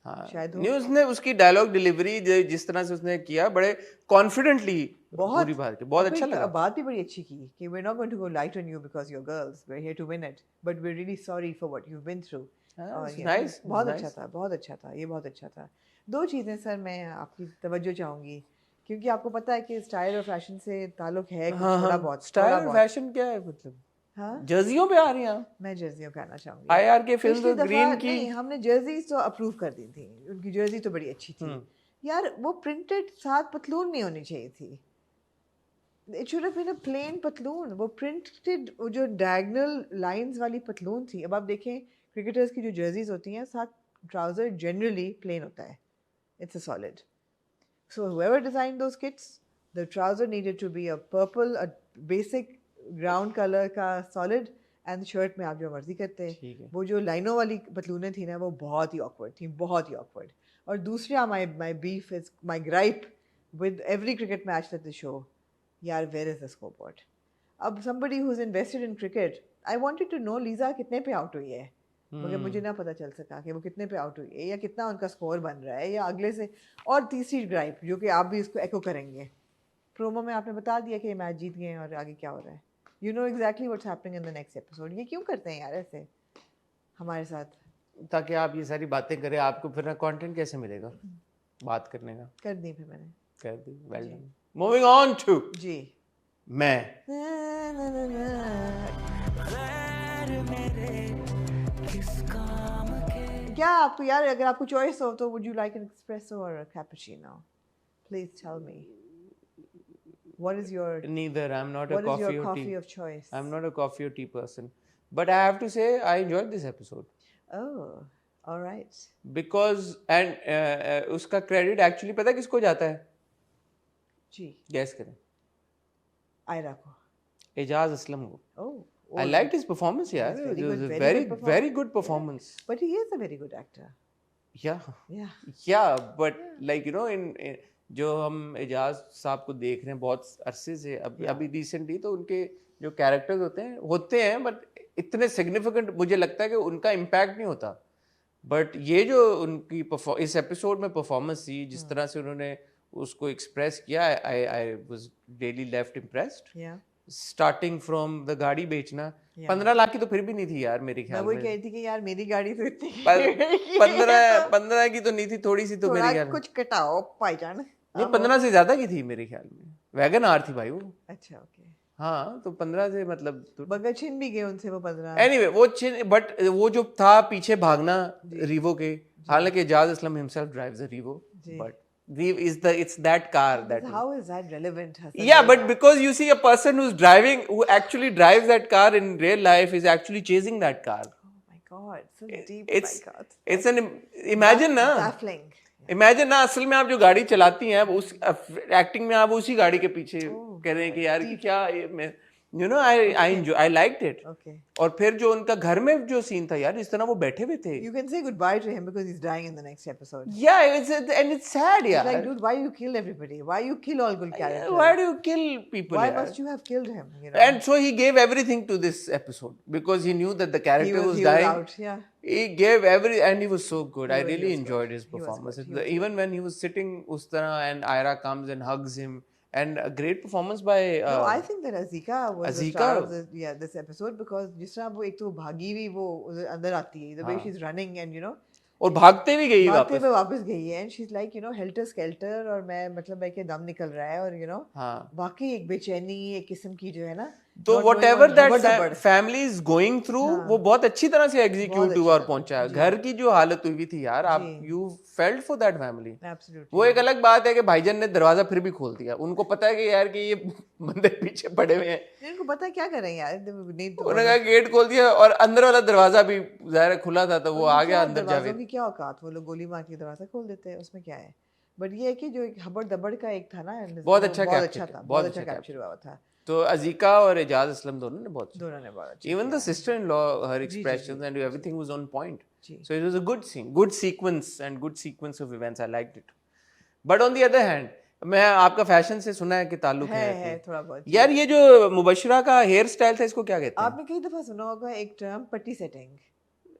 शायद न्यूज़ ने उसकी डायलॉग डिलीवरी जिस तरह से उसने किया, बड़े कॉन्फिडेंटली पूरी बात की, बहुत अच्छा लगा। बात भी बड़ी अच्छी की कि we're not going to go light on you because you're girls, we're here to win it, but we're really sorry for what you've been through. Nice, बहुत अच्छा था, बहुत अच्छा था, ये बहुत अच्छा था। दो चीज़ें सर मैं आपकी तवज्जो चाहूँगी, क्योंकि आपको पता है कि स्टाइल और फैशन से ताल्लुक है कुछ थोड़ा बहुत। स्टाइल और फैशन क्या है मतलब? हाँ जर्सियों पे आ रही हैं आप? मैं जर्सियों पे आना चाहूंगी। आईआर के पिछली फिल्म दफा ग्रीन की नहीं, हमने जर्सी तो अप्रूव कर दी थी, उनकी जर्सी तो बड़ी अच्छी थी यार। वो प्रिंटेड साथ पतलून नहीं होनी चाहिए थी, it should have been a plain पतलून। वो प्रिंटेड, वो जो डायगोनल लाइंस वाली पतलून थी। अब आप देखें क्रिकेटर्स की जो जर्सीज होती हैं साथ ट्राउजर जनरली प्लेन होता है, it's a solid. So whoever designed those kits, the trouser needed to be a purple, a basic ground color का solid, and shirt में आप जो मर्जी करते ठीक है। वो जो लाइनों वाली पतलूनें थी ना वो बहुत ही awkward थी, बहुत ही awkward। और दूसरा my beef is my gripe with every cricket match that they show, यार where is the scoreboard? अब somebody who's invested in cricket, I wanted to know Lisa कितने पे आउट हुई है, मगर मुझे ना पता चल सका कि वो कितने पे आउट हुई है या कितना उनका स्कोर बन रहा है या अगले से। और तीसरी ग्राइप जो कि आप भी इसको एको करेंगे, प्रोमो में आपने बता दिया कि ये मैच जीत गए हैं और आगे क्या हो रहा है। You know exactly what's happening in the next episode. ये क्यों करते हैं यार ऐसे हमारे साथ? ताकि आप ये सारी बातें करें, आपको फिर कंटेंट कैसे मिलेगा बात करने का? कर दी फिर मैंने, कर दी, well done. Moving on to जी मैं। क्या आपको यार, अगर आपको चॉइस हो तो would you like an espresso और a cappuccino? Please tell me what is your Neither. I'm not a what is coffee your or coffee tea. of choice? I'm not a coffee or tea person. But I have to say, I enjoyed this episode. Oh, all right. Because, and उसका credit actually पता है किसको जाता है? जी Guess करें। आयरा को। एजाज असलम को। Oh, I liked his performance, yeah. Yes, It very was good, a very very, good performance. very good performance. but he is a very good actor. Yeah. Yeah. Yeah, but like you know, in जो हम एजाज साहब को देख रहे हैं बहुत अरसे से, अभी रिसेंटली, तो उनके जो कैरेक्टर्स होते हैं बट इतने सिग्निफिकेंट मुझे लगता है कि उनका इम्पैक्ट नहीं होता। बट ये जो उनकी इस एपिसोड में परफॉर्मेंस थी, जिस तरह से उन्होंने उसको एक्सप्रेस किया, I was really left impressed. Yeah. Starting from the गाड़ी बेचना, Yeah. 15 लाख की तो फिर भी नहीं थी यार मेरे मैं ख्याल वही में। कह रही थी कि यार मेरी गाड़ी तो इतनी 15 की तो नहीं थी, थोड़ी सी तो मेरे थोड़ा ख्याल में। कुछ कटाओ भाईजान। नहीं, 15 से ज्यादा की थी मेरे ख्याल में। वैगन आर थी भाई वो। अच्छा ओके। हाँ, तो 15 से मतलब तो मगर छिन भी गए उनसे वो 15। एनीवे वो बट वो जो था पीछे भागना रीवो के, हालांकि Aijaz Aslam himself drives a Revo, but it's that car that How is that relevant? Hassan? yeah, but because you see a person who actually drives that car in real life is actually chasing that car. Oh my God, so deep. It's my God. it's an imagine ना, Baffling. Imagine ना, असल में आप जो गाड़ी चलाती हैं, उस एक्टिंग में आप उसी गाड़ी के पीछे कह रहे हैं कि यार कि क्या you know I liked it. Okay. और फिर जो उनका घर में जो सीन था यार, इस तरह वो बैठे हुए थे। You can say goodbye to him because he's dying in the next episode. Yeah, it's sad यार। Like, dude, why you kill everybody? Why you kill all good characters? Why do you kill people? Why यार? must you have killed him? You know? And so he gave everything to this episode because he knew that the character was he dying. out. Yeah. He gave and he was so good. I really was enjoyed good. his He was performance. good. He was Even when he was sitting us tarah and Ira comes and hugs him, and a great performance by No, I think that Azika was the Azika? star of this episode because जिस तरह वो एक तो भागी हुई वो अंदर आती है, the way she's running and you know और भागते भी गई भागते वापस। हुए वापस गई है, and she's like you know helter skelter और मैं मतलब है कि दम निकल रहा है और you know हाँ, वाकई एक बेचैनी एक किस्म की जो है ना, तो not what knowing ever what that हबड़-दबड़। फैमिली इज गोइंग थ्रू, वो बहुत अच्छी तरह से एग्जीक्यूट बहुत हुआ और अच्छी पहुंचा। जी। घर की जो हालत हुई थी यार, आप जी। You felt for that family. Absolutely. वो एक अलग बात है कि भाईजान ने दरवाजा फिर भी खोल दिया, उनको पता है कि यार कि ये बंदे पीछे पड़े हुए हैं, इनको पता है क्या करें यार, need to उन्होंने कहा गेट खोल दिया और अंदर वाला दरवाजा भी जाहिर है खुला था, तो वो आ गया अंदर। दरवाजों जावेद की क्या औकात, वो लोग गोली मार के दरवाजा खोल देते हैं, उसमें क्या है। बट ये है कि जो एक हबड़ दबड़ का एक था ना, बहुत अच्छा बहुत capture अच्छा किया, था, बहुत बहुत अच्छा अच्छा कैप्चर हुआ था। तो अजीका और एजाज असलम दोनों ने बहुत, दोनों ने बहुत अच्छा even the किया। sister-in-law, her ji, ji, expressions and everything was on point. Ji. So it was a good scene, good sequence and good sequence of events. I liked it. But on the other hand, मैं आपका fashion से सुना है कि ताल्लुक है कि थोड़ा बहुत। यार ये जो मुबशिरा का हेयर स्टाइल था, इसको क्या कहते हैं? आपने कई दफा सुना होगा एक टर्म पट्टी सेटिंग।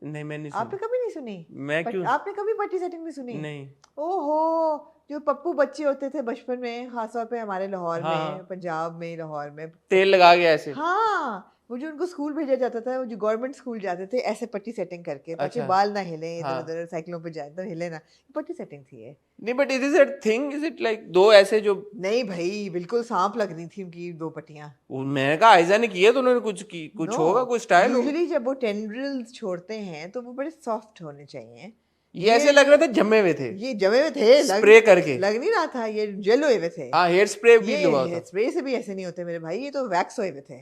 नहीं, मैंने आपने कभी नहीं सुनी? मैं क्यों? आपने कभी पट्टी सेटिंग नहीं सुनी? नहीं। ओहो, जो पप्पू बच्चे होते थे बचपन में, खासतौर पे हमारे लाहौर हाँ, में, पंजाब में, लाहौर में, तेल लगा के ऐसे। हाँ वो जो उनको स्कूल भेजा जाता था, वो जो गवर्नमेंट स्कूल जाते थे ऐसे पट्टी सेटिंग करके ताकि अच्छा। बाल ना हिले, इधर हाँ। उधर साइकिलों पे जाए तो हिले ना, पट्टी सेटिंग थी ये। नहीं but is it thing, is it like दो ऐसे जो नहीं भाई, बिल्कुल सांप लग रही थी उनकी 2 पट्टियां। मैंने कहा आयजा ने किया तो उन्होंने कुछ होगा, कोई स्टाइल होगा। यूजुअली जब वो टेंड्रिल्स छोड़ते हैं तो वो बड़े सॉफ्ट होने चाहिए। ये ऐसे लग रहे थे जमे हुए थे, ये जमे हुए थे, स्प्रे करके। लग नहीं रहा था, ये जेल हुए हुए थे। हाँ, हेयर स्प्रे भी ये हुआ था। हेयर स्प्रे से भी ऐसे नहीं होते मेरे भाई, ये तो वैक्स हुए हुए थे।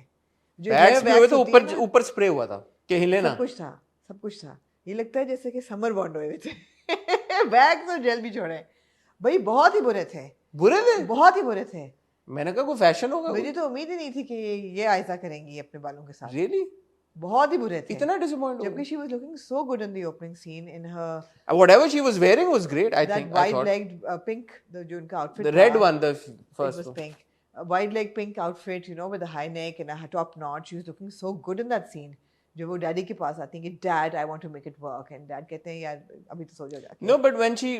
जो वैक्स hair भी हुए wax थे, होती है ऊपर ना, ऊपर स्प्रे हुआ था कि हिले ना। सब कुछ था, सब कुछ था। ये लगता है जैसे कि समर बॉन्ड हुए हुए थे। वैक्स और जेल भी छोड़े भाई, बहुत ही बुरे थे, बुरे थे। बहुत ही बुरे थे। मैंने कहा कोई फैशन होगा। मुझे तो उम्मीद ही नहीं थी कि ये ऐसा करेंगी अपने बालों के साथ। रियली बहुत ही बुरे थे, इतना डिसअपॉइंट हो जबकि she was looking so good in the opening scene in her whatever she was wearing was great, I that think. I wide thought legged pink, जो उनका outfit the था, red one, the it first was one. pink, a wide leg pink outfit, you know, with a high neck and a top knot. She was looking so good in that scene. जब वो daddy के पास आती है कि dad I want to make it work, and dad कहते हैं यार अभी तो सो जाओ जाके। No, but when she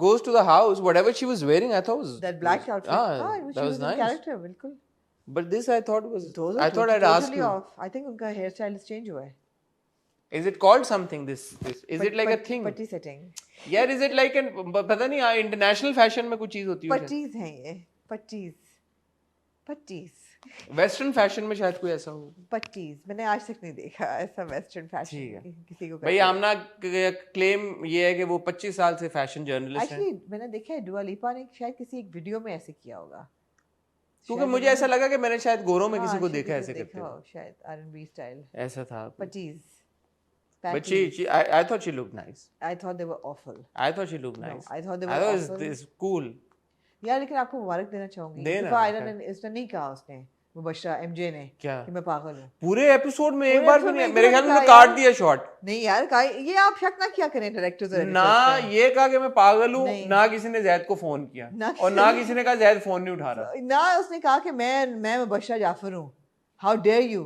goes to the house, whatever she was wearing, I thought was that black outfit, ah, she that was was in nice. character बिल्कुल। But this I thought was, Those I are thought I'd ask totally you, off. I think उनका hair style change हुआ है। is it called something? This is it like a thing? पट्टी setting, यार is it like an पता नहीं, international fashion में कुछ चीज होती है। पट्टीज हैं ये, पट्टीज, पट्टीज, वेस्टर्न फैशन में शायद कोई ऐसा हो। पट्टीज। मैंने आज तक नहीं देखा ऐसा वेस्टर्न ठीक फैशन है। किसी को भाई आमना क्लेम ये है कि वो 25 साल से फैशन जर्नलिस्ट है, एक्चुअली मैंने देखा है दुआ लिपा ने शायद किसी एक वीडियो में ऐसे किया होगा, क्योंकि मुझे ऐसा लगा कि मैंने शायद गोरों में किसी हाँ, को शायद देखा किसी ऐसे को करते देखा हुए। हो, शायद R&B स्टाइल ऐसा था। पट्टीज। But I thought she looked nice. I thought they were awful. I thought she looked No, nice. I thought they I were thought awful. it's cool. यार लेकिन आपको मुबारक देना चाहूंगी, देना, दफा आयरा खैर। ने इसने नहीं कहा, उसने मुबशरा MJ ने क्या? कि मैं पागल हूँ। पूरे एपिसोड में एक पूरे बार episode भी में नहीं, एक मेरे बार ख्याल में नहीं उन्होंने कहा काट यार। दिया शॉट। नहीं यार, ये आप शक ना किया करें डायरेक्टर्स और ना editors पे। ये कहा कि मैं पागल हूँ, नहीं। ना किसी ने जैद को फोन किया, ना और ना किसी ने कहा जैद फोन नहीं उठा रहा। ना उसने कहा कि मैं मुबशरा जाफर हूँ, हाउ डेयर यू।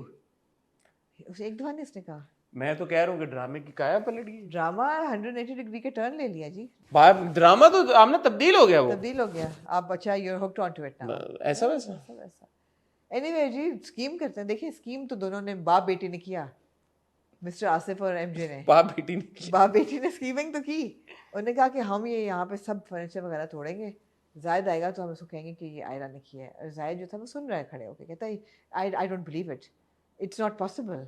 उसे एक दफा नहीं उसने कहा। मैं तो कह रहा हूँ कि ड्रामे की काया पलट गई। ड्रामा 180 डिग्री के टर्न ले लिया जी, ड्रामा तो आमना तब्दील हो गया वो, तब्दील हो गया। आप अच्छा you're hooked on to it now. ऐसा वैसा। वैसा। एनीवे जी, स्कीम करते हैं। देखिए स्कीम तो दोनों ने बाप बेटी ने किया, मिस्टर आसिफ और MJ ने। बाप बेटी ने बाप बेटी ने स्कीमिंग तो की। उन्होंने कहा कि हम ये यहाँ पे सब फर्नीचर वगैरह तोड़ेंगे, जायद आएगा तो हम उसको कहेंगे कि ये आयरा ने किया है। और जायद जो था वो सुन रहा है खड़े होकर, कहता है I don't believe it, it's not possible.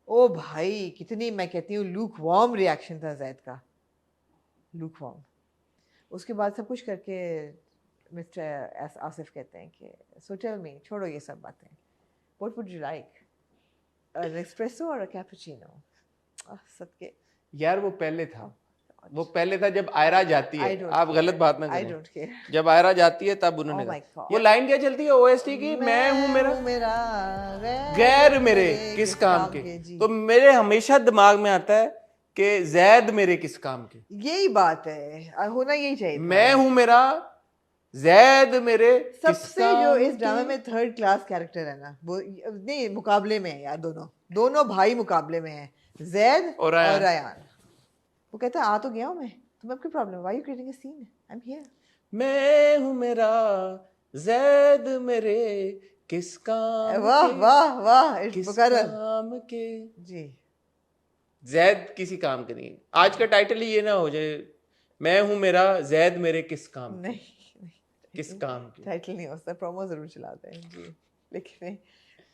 ओ भाई कितनी, मैं कहती हूँ लूक वार्म रिएक्शन था जायद का, लूक वार्म। उसके बाद सब कुछ करके मिस्टर आसिफ कहते हैं कि सो टेल मी, छोड़ो ये सब बातें, what would you like, an espresso और अ कैपुचिनो? सदके यार वो पहले था, वो पहले था जब आयरा जाती है। आप गलत बात ना आई करें, डोंट केयर। जब आयरा जाती है तब उन्होंने Oh my कहा। God. वो लाइन क्या चलती है OST की, मैं हूँ मेरा गैर मेरे किस काम के। जी। तो मेरे हमेशा दिमाग में आता है कि जैद मेरे किस काम के। यही बात है, होना यही चाहिए था। मैं हूँ मेरा, जैद मेरे किस सबसे जो काम इस ड्रामा के। में थर्ड क्लास कैरेक्टर है ना, वो नहीं मुकाबले में है यार, दोनों भाई मुकाबले में है, जैद और और अयान। अयान। वो कहता है आ तो गया हूँ मैं, तुम्हें क्या problem, why you creating a scene, I am here. मैं हूँ मेरा, जैद मेरे किस काम वाह के, वाह वाह, इट्स किस मुकर्रर काम के। जी। जैद किसी काम के नहीं। आज का टाइटल ही ये ना हो जाए, मैं हूँ मेरा, जैद मेरे किस काम के। नहीं किस काम के। टाइटल नहीं होता, प्रोमो जरूर चलाते हैं जी, लेकिन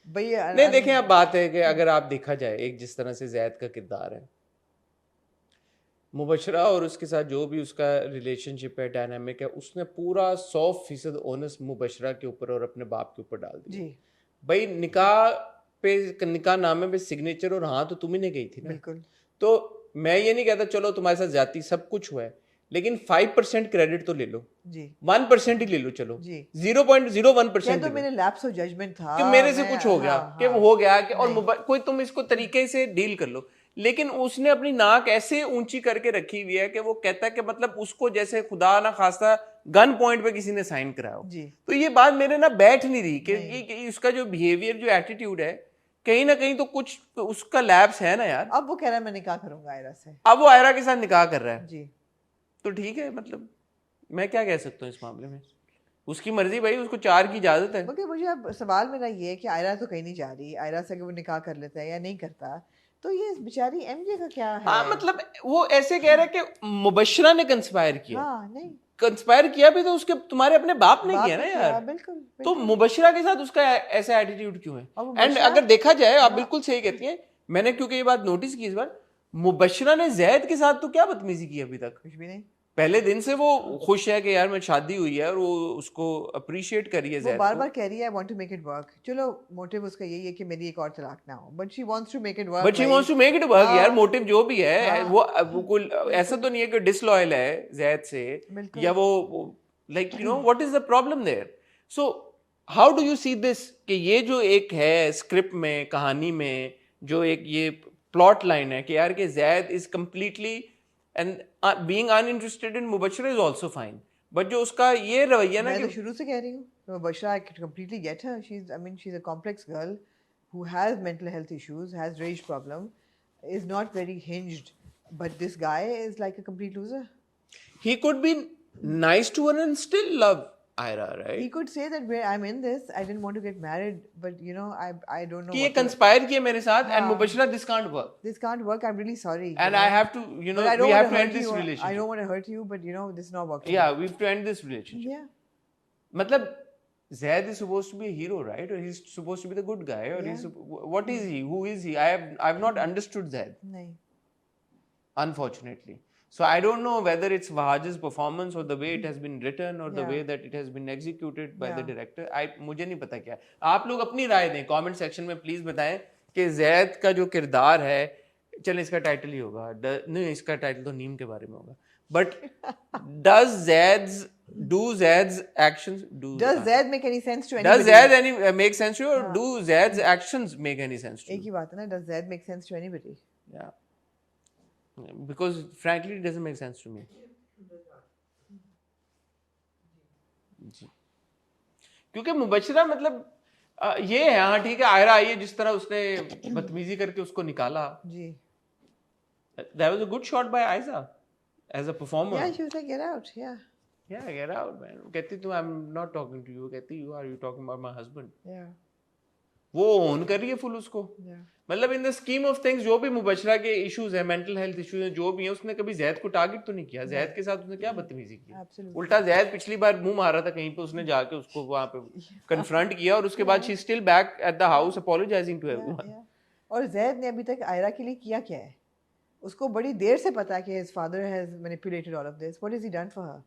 भैया नहीं देखें, अब बात है कि अगर आप देखा जाए, एक जिस तरह से जैद का किरदार है, मुबशरा और उसके साथ जो भी उसका रिलेशनशिप है, डायनामिक है, उसने पूरा 100% ओनस मुबशरा के ऊपर और अपने बाप के ऊपर डाल दिया। जी भाई निकाह नामे पे सिग्नेचर और हाँ तो तुम ही ने गई थी ना। बिल्कुल। तो मैं ये नहीं कहता चलो तुम्हारे साथ जाती सब कुछ हुआ है, लेकिन 5% क्रेडिट तो ले लो, जी 1% ही ले लो, चलो जी 0.01% तो मेरे लैप्स ऑफ जजमेंट था कि मेरे से मैं- कुछ हो गया, हाँ, कि हाँ। हो गया कि, और नहीं। कोई तुम इसको तरीके से डील कर लो। लेकिन उसने अपनी नाक ऐसे ऊंची करके रखी हुई है कि वो कहता है कि मतलब उसको जैसे खुदा ना खास्ता गन पॉइंट पे किसी ने साइन कराया हो। जी तो ये बात मेरे ना बैठ नहीं रही कि नहीं। ये उसका जो बिहेवियर, जो एटीट्यूड है, कहीं ना कहीं तो कुछ तो उसका लैप्स है ना यार। अब वो कह रहा है मैं निकाह करूंगा आयरा से। अब वो आयरा के साथ निकाह कर रहा है, जी तो ठीक है, मतलब मैं क्या कह सकता हूँ इस मामले में। उसकी मर्जी भाई, उसको 4 की इजाजत है। ओके, मुझे अब सवाल मेरा ये है कि आयरा तो कहीं नहीं जा रही, आयरा से अगर वो निकाह कर लेता है या नहीं करता, तो ये बेचारी एमजे का क्या है? हाँ मतलब वो ऐसे कह रहे हैं कि मुबशरा ने कंस्पायर किया। हाँ नहीं, कंस्पायर किया भी तो उसके तुम्हारे अपने बाप ने बाप किया ना ने यार। बिल्कुल तो बिल्कुल। मुबशरा के साथ उसका ऐसा एटीट्यूड क्यों है? और एंड मुबशरा अगर देखा जाए, आप हाँ। बिल्कुल सही कहती हैं, मैंने क्योंकि ये बात नोटिस की इस बार, मुबशरा ने जैद के साथ तो क्या बदतमीजी की अभी तक? कुछ भी नहीं। पहले दिन से वो खुश है कि यार मैं शादी हुई है, और वो उसको अप्रिशिएट करी है वो जैद बार को। बार कह रही है I want to make it work. चलो मोटिव उसका यही है कि मेरी एक और तलाक ना हो, but she wants to make it work. But she wants to make it work यार, मोटिव जो भी है हाँ, वो कोई ऐसा तो नहीं है कि डिसलॉयल है जैद से, बिल्कुल। या वो like you know what is the problem there? So how do you see this कि ये जो एक है स्क्रिप्ट में, कहानी में जो एक ये प्लॉट लाइन है कि यार कि Zaid is completely and being uninterested in Mubashra is also fine, but जो उसका ये रवैया ना मैं तो कि शुरू से कह रही हूँ तो बशरा, आई completely get her. She's a complex girl who has mental health issues, has rage problem, is not very hinged, but this guy is like a complete loser. he could be nice to her and still love Ira, right? He could say that I'm in this, I didn't want to get married, but you know, I don't know कि ये what to, conspire किया मेरे साथ, and हाँ। Mubashra this can't work, this can't work, I'm really sorry. and I have to, you know, but I don't we want have to to hurt end this you. I relationship. don't want to hurt you, but you know, this is not working. Yeah, we have to end this relationship. Yeah. मतलब Zaid is supposed to be a hero, right? Or he's supposed to be the good guy, or Yeah. he's what is he? Who is he? I've not understood Zaid, नहीं. unfortunately. So I don't know whether it's Wahaj's performance or the way it has been written or the Yeah. way that it has been executed by the Yeah. director. मुझे नहीं पता क्या है. आप लोग अपनी राय दें कमेंट सेक्शन में प्लीज बताएं कि जैद का जो किरदार है, चलें इसका टाइटल ही होगा, नहीं इसका टाइटल तो नीम के बारे में होगा, but does Zaid's actions Does Zaid make any sense to anybody? does Zaid make sense to you, or do Zaid's actions make any sense to एक you? ही बात है ना, does Zaid make sense to anybody? Yeah. Because frankly it doesn't make sense to me. जी. क्योंकि मुबशरा मतलब ये है, हाँ ठीक है, आयरा आई है, जिस तरह उसने बदतमीजी करके उसको निकाला. जी. That was a good shot by Aiza as a performer. Yeah, she was like, get out. Yeah. Yeah, get out, man. कहती तू I'm not talking to you. कहती you are you talking about my husband? Yeah. वो own कर रही है full उसको. Yeah. मतलब in the scheme of things जो भी मुबशरा के इश्यूज है, मेंटल हेल्थ इश्यूज है, जो भी है, उसने कभी जैद को टारगेट तो नहीं किया. जैद के साथ उसने क्या बदतमीजी की? Absolutely. उल्टा जैद पिछली बार मुंह मारा था कहीं पे, उसने जाके उसको वहां पे कन्फ्रंट किया, और उसके बाद she still back at the house apologizing to everyone. Yeah. और जैद ने अभी तक आयरा के लिए किया क्या है? उसको बड़ी देर से पता है कि his father has manipulated all of this. What has he done for her?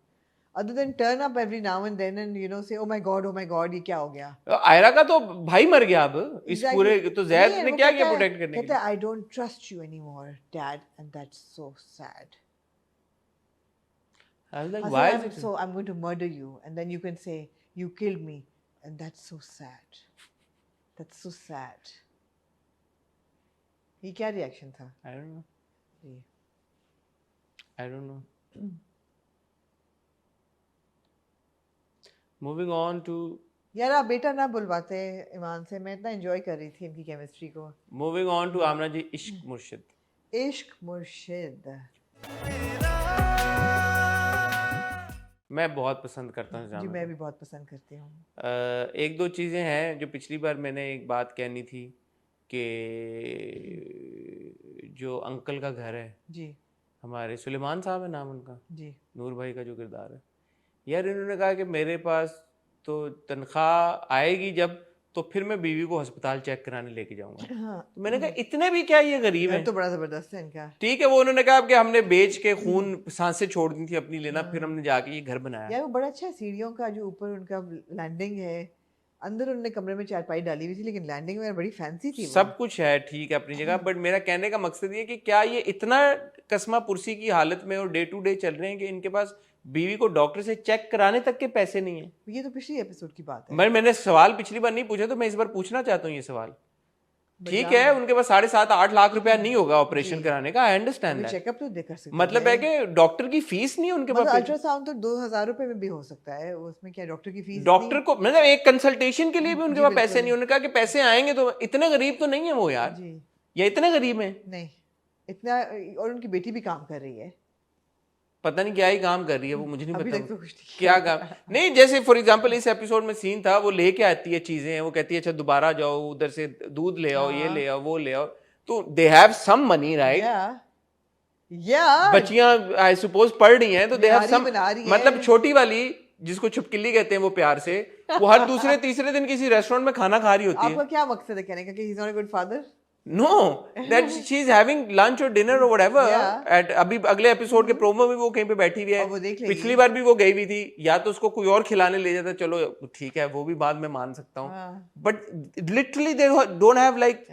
Other than turn up every now and then and you know say oh my god ये क्या हो गया? आयरा का तो भाई मर गया अब इस Exactly. पूरे, तो जैद नहीं, ने वो क्या कहता किया है- प्रोटेक्ट करने के कहता लिए? है I don't trust you anymore, Dad, and that's so sad. I was like, I why said, is it? I'm going to murder you, and then you can say you killed me, and that's so sad. That's so sad. ये क्या reaction था? I don't know. Ji. I don't know. Moving on to यार आप बेटा ना बुलवाते ईमान से, मैं इतना एंजॉय कर रही थी इनकी केमिस्ट्री को. आमना जी, इश्क मुर्शिद. इश्क मुर्शिद. मैं बहुत पसंद करता हूँ जी ड्रामा मैं को. भी बहुत पसंद करती हूँ. एक दो चीज़ें हैं जो पिछली बार मैंने एक बात कहनी थी कि जो अंकल का घर है, जी. हमारे सुलेमान साहब है नाम उनका, जी. नूर भाई का जो किरदार है, यार इन्होंने कहा कि मेरे पास तो तनख्वाह आएगी जब, तो फिर मैं बीवी को अस्पताल चेक कराने लेके जाऊंगा. हाँ. तो मैंने कहा इतने भी क्या ये गरीब घर है? तो बड़ा जबरदस्त है इनका. ठीक है, वो उन्होंने कहा कि हमने बेच के खून सांसें छोड़ दी थी अपनी लेना, फिर हमने जाके ये घर बनाया. यार वो बड़ा अच्छा है, सीढ़ियों का जो ऊपर उनका लैंडिंग है, अंदर उन्होंने कमरे में चारपाई डाली हुई थी, लेकिन लैंडिंग में बड़ी फैंसी थी वो. सब कुछ है ठीक है अपनी जगह, बट मेरा कहने का मकसद ये कि क्या ये इतना कसमा पुरसी की हालत में और डे टू डे चल रहे हैं कि इनके पास बीवी को डॉक्टर से चेक कराने तक के पैसे नहीं है? ये तो पिछली एपिसोड की बात है. मैंने सवाल पिछली बार नहीं पूछा, तो मैं इस बार पूछना चाहता हूँ ये सवाल. ठीक है, उनके पास 7.5-8 लाख रुपया नहीं होगा ऑपरेशन कराने का, आई अंडरस्टैंड दैट. चेकअप तो दे कर सकते मतलब है कि डॉक्टर की फीस नहीं है उनके मतलब पास. अल्ट्रासाउंड तो 2000 रुपए में भी हो सकता है, उसमें क्या डॉक्टर की फीस डॉक्टर को मतलब एक कंसल्टेशन के लिए भी उनके जी, पास पैसे बिल्कुल. नहीं. उन्होंने कहा कि पैसे आएंगे, तो इतने गरीब तो नहीं है वो यार, जी. या इतने गरीब हैं? नहीं इतना, और उनकी बेटी भी काम कर रही है. पता नहीं क्या ही काम कर रही है वो, मुझे नहीं अभी पता तक तो कुछ नहीं क्या काम। नहीं, जैसे फॉर एग्जांपल इस एपिसोड में सीन था, वो लेके आती है चीजें, वो कहती है अच्छा दोबारा जाओ उधर से दूध ले आओ, ये ले आओ, वो ले आओ, तो they have some money right. या बच्चियां आई सपोज पढ़ रही हैं तो दे हैव सम, बना रही मतलब है। छोटी वाली जिसको छुटकिल्ली कहते हैं वो प्यार से, वो हर दूसरे तीसरे दिन किसी रेस्टोरेंट में खाना खा रही होती है। आपका क्या मकसद है कहने का कि he is not a good father? No, that she is having lunch और डिनर और व्हाटएवर एट, अभी अगले एपिसोड के प्रोमो में वो कहीं पे बैठी हुई है, वो देख लेगी। पिछली बार भी वो गई हुई थी, या तो उसको कोई और खिलाने ले जाता, चलो ठीक है वो भी बाद में मान सकता हूँ, but literally they don't have like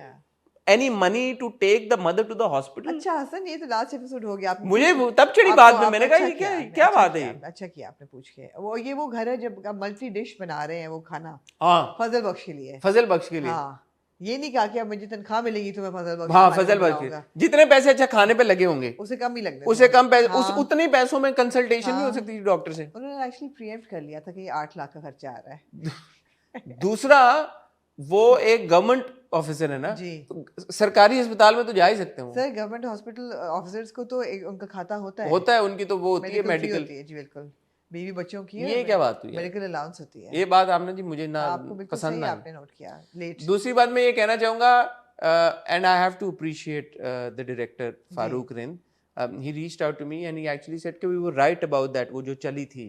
any money to take the mother to the hospital. अच्छा हसन, ये तो लास्ट एपिसोड हो गया। मुझे तब चढ़ी बाद में, मैंने कहा ये क्या क्या बात है। अच्छा किया आपने पूछ के। वो घर है जब मल्टी डिश बना रहे हैं वो खाना, हाँ फजल बख्श के लिए, फजल बख्श के लिए। हाँ, ये नहीं कहा कि अब मुझे तनख्वाह मिलेगी तो मैं फजल बख्श, हाँ फजल बख्श के जितने पैसे अच्छा खाने पे लगे होंगे उसे कम ही लगने, उसे कम पैसे, उस उतने पैसों में कंसल्टेशन भी हो सकती थी डॉक्टर से। उन्होंने एक्चुअली प्रीएम्प्ट कर लिया था कि ये 8 लाख का खर्चा आ रहा है। दूसरा, वो एक गवर्नमेंट ऑफिसर है ना जी, सरकारी अस्पताल में तो जा ही सकते हो सर। गवर्नमेंट हॉस्पिटल ऑफिसर्स को तो उनका खाता होता है, उनकी तो वो होती है मेडिकल, जी बिल्कुल, बीवी बच्चों की ये क्या बात हुई, मेडिकल अलाउंस होती है। ये बात आपने जी मुझे ना पसंद ना, आपने नोट किया लेट। दूसरी बात मैं ये कहना चाहूंगा, and I have to appreciate the director Farooq Rind, he reached out to me and he actually said कि we were right about that. वो जो चली थी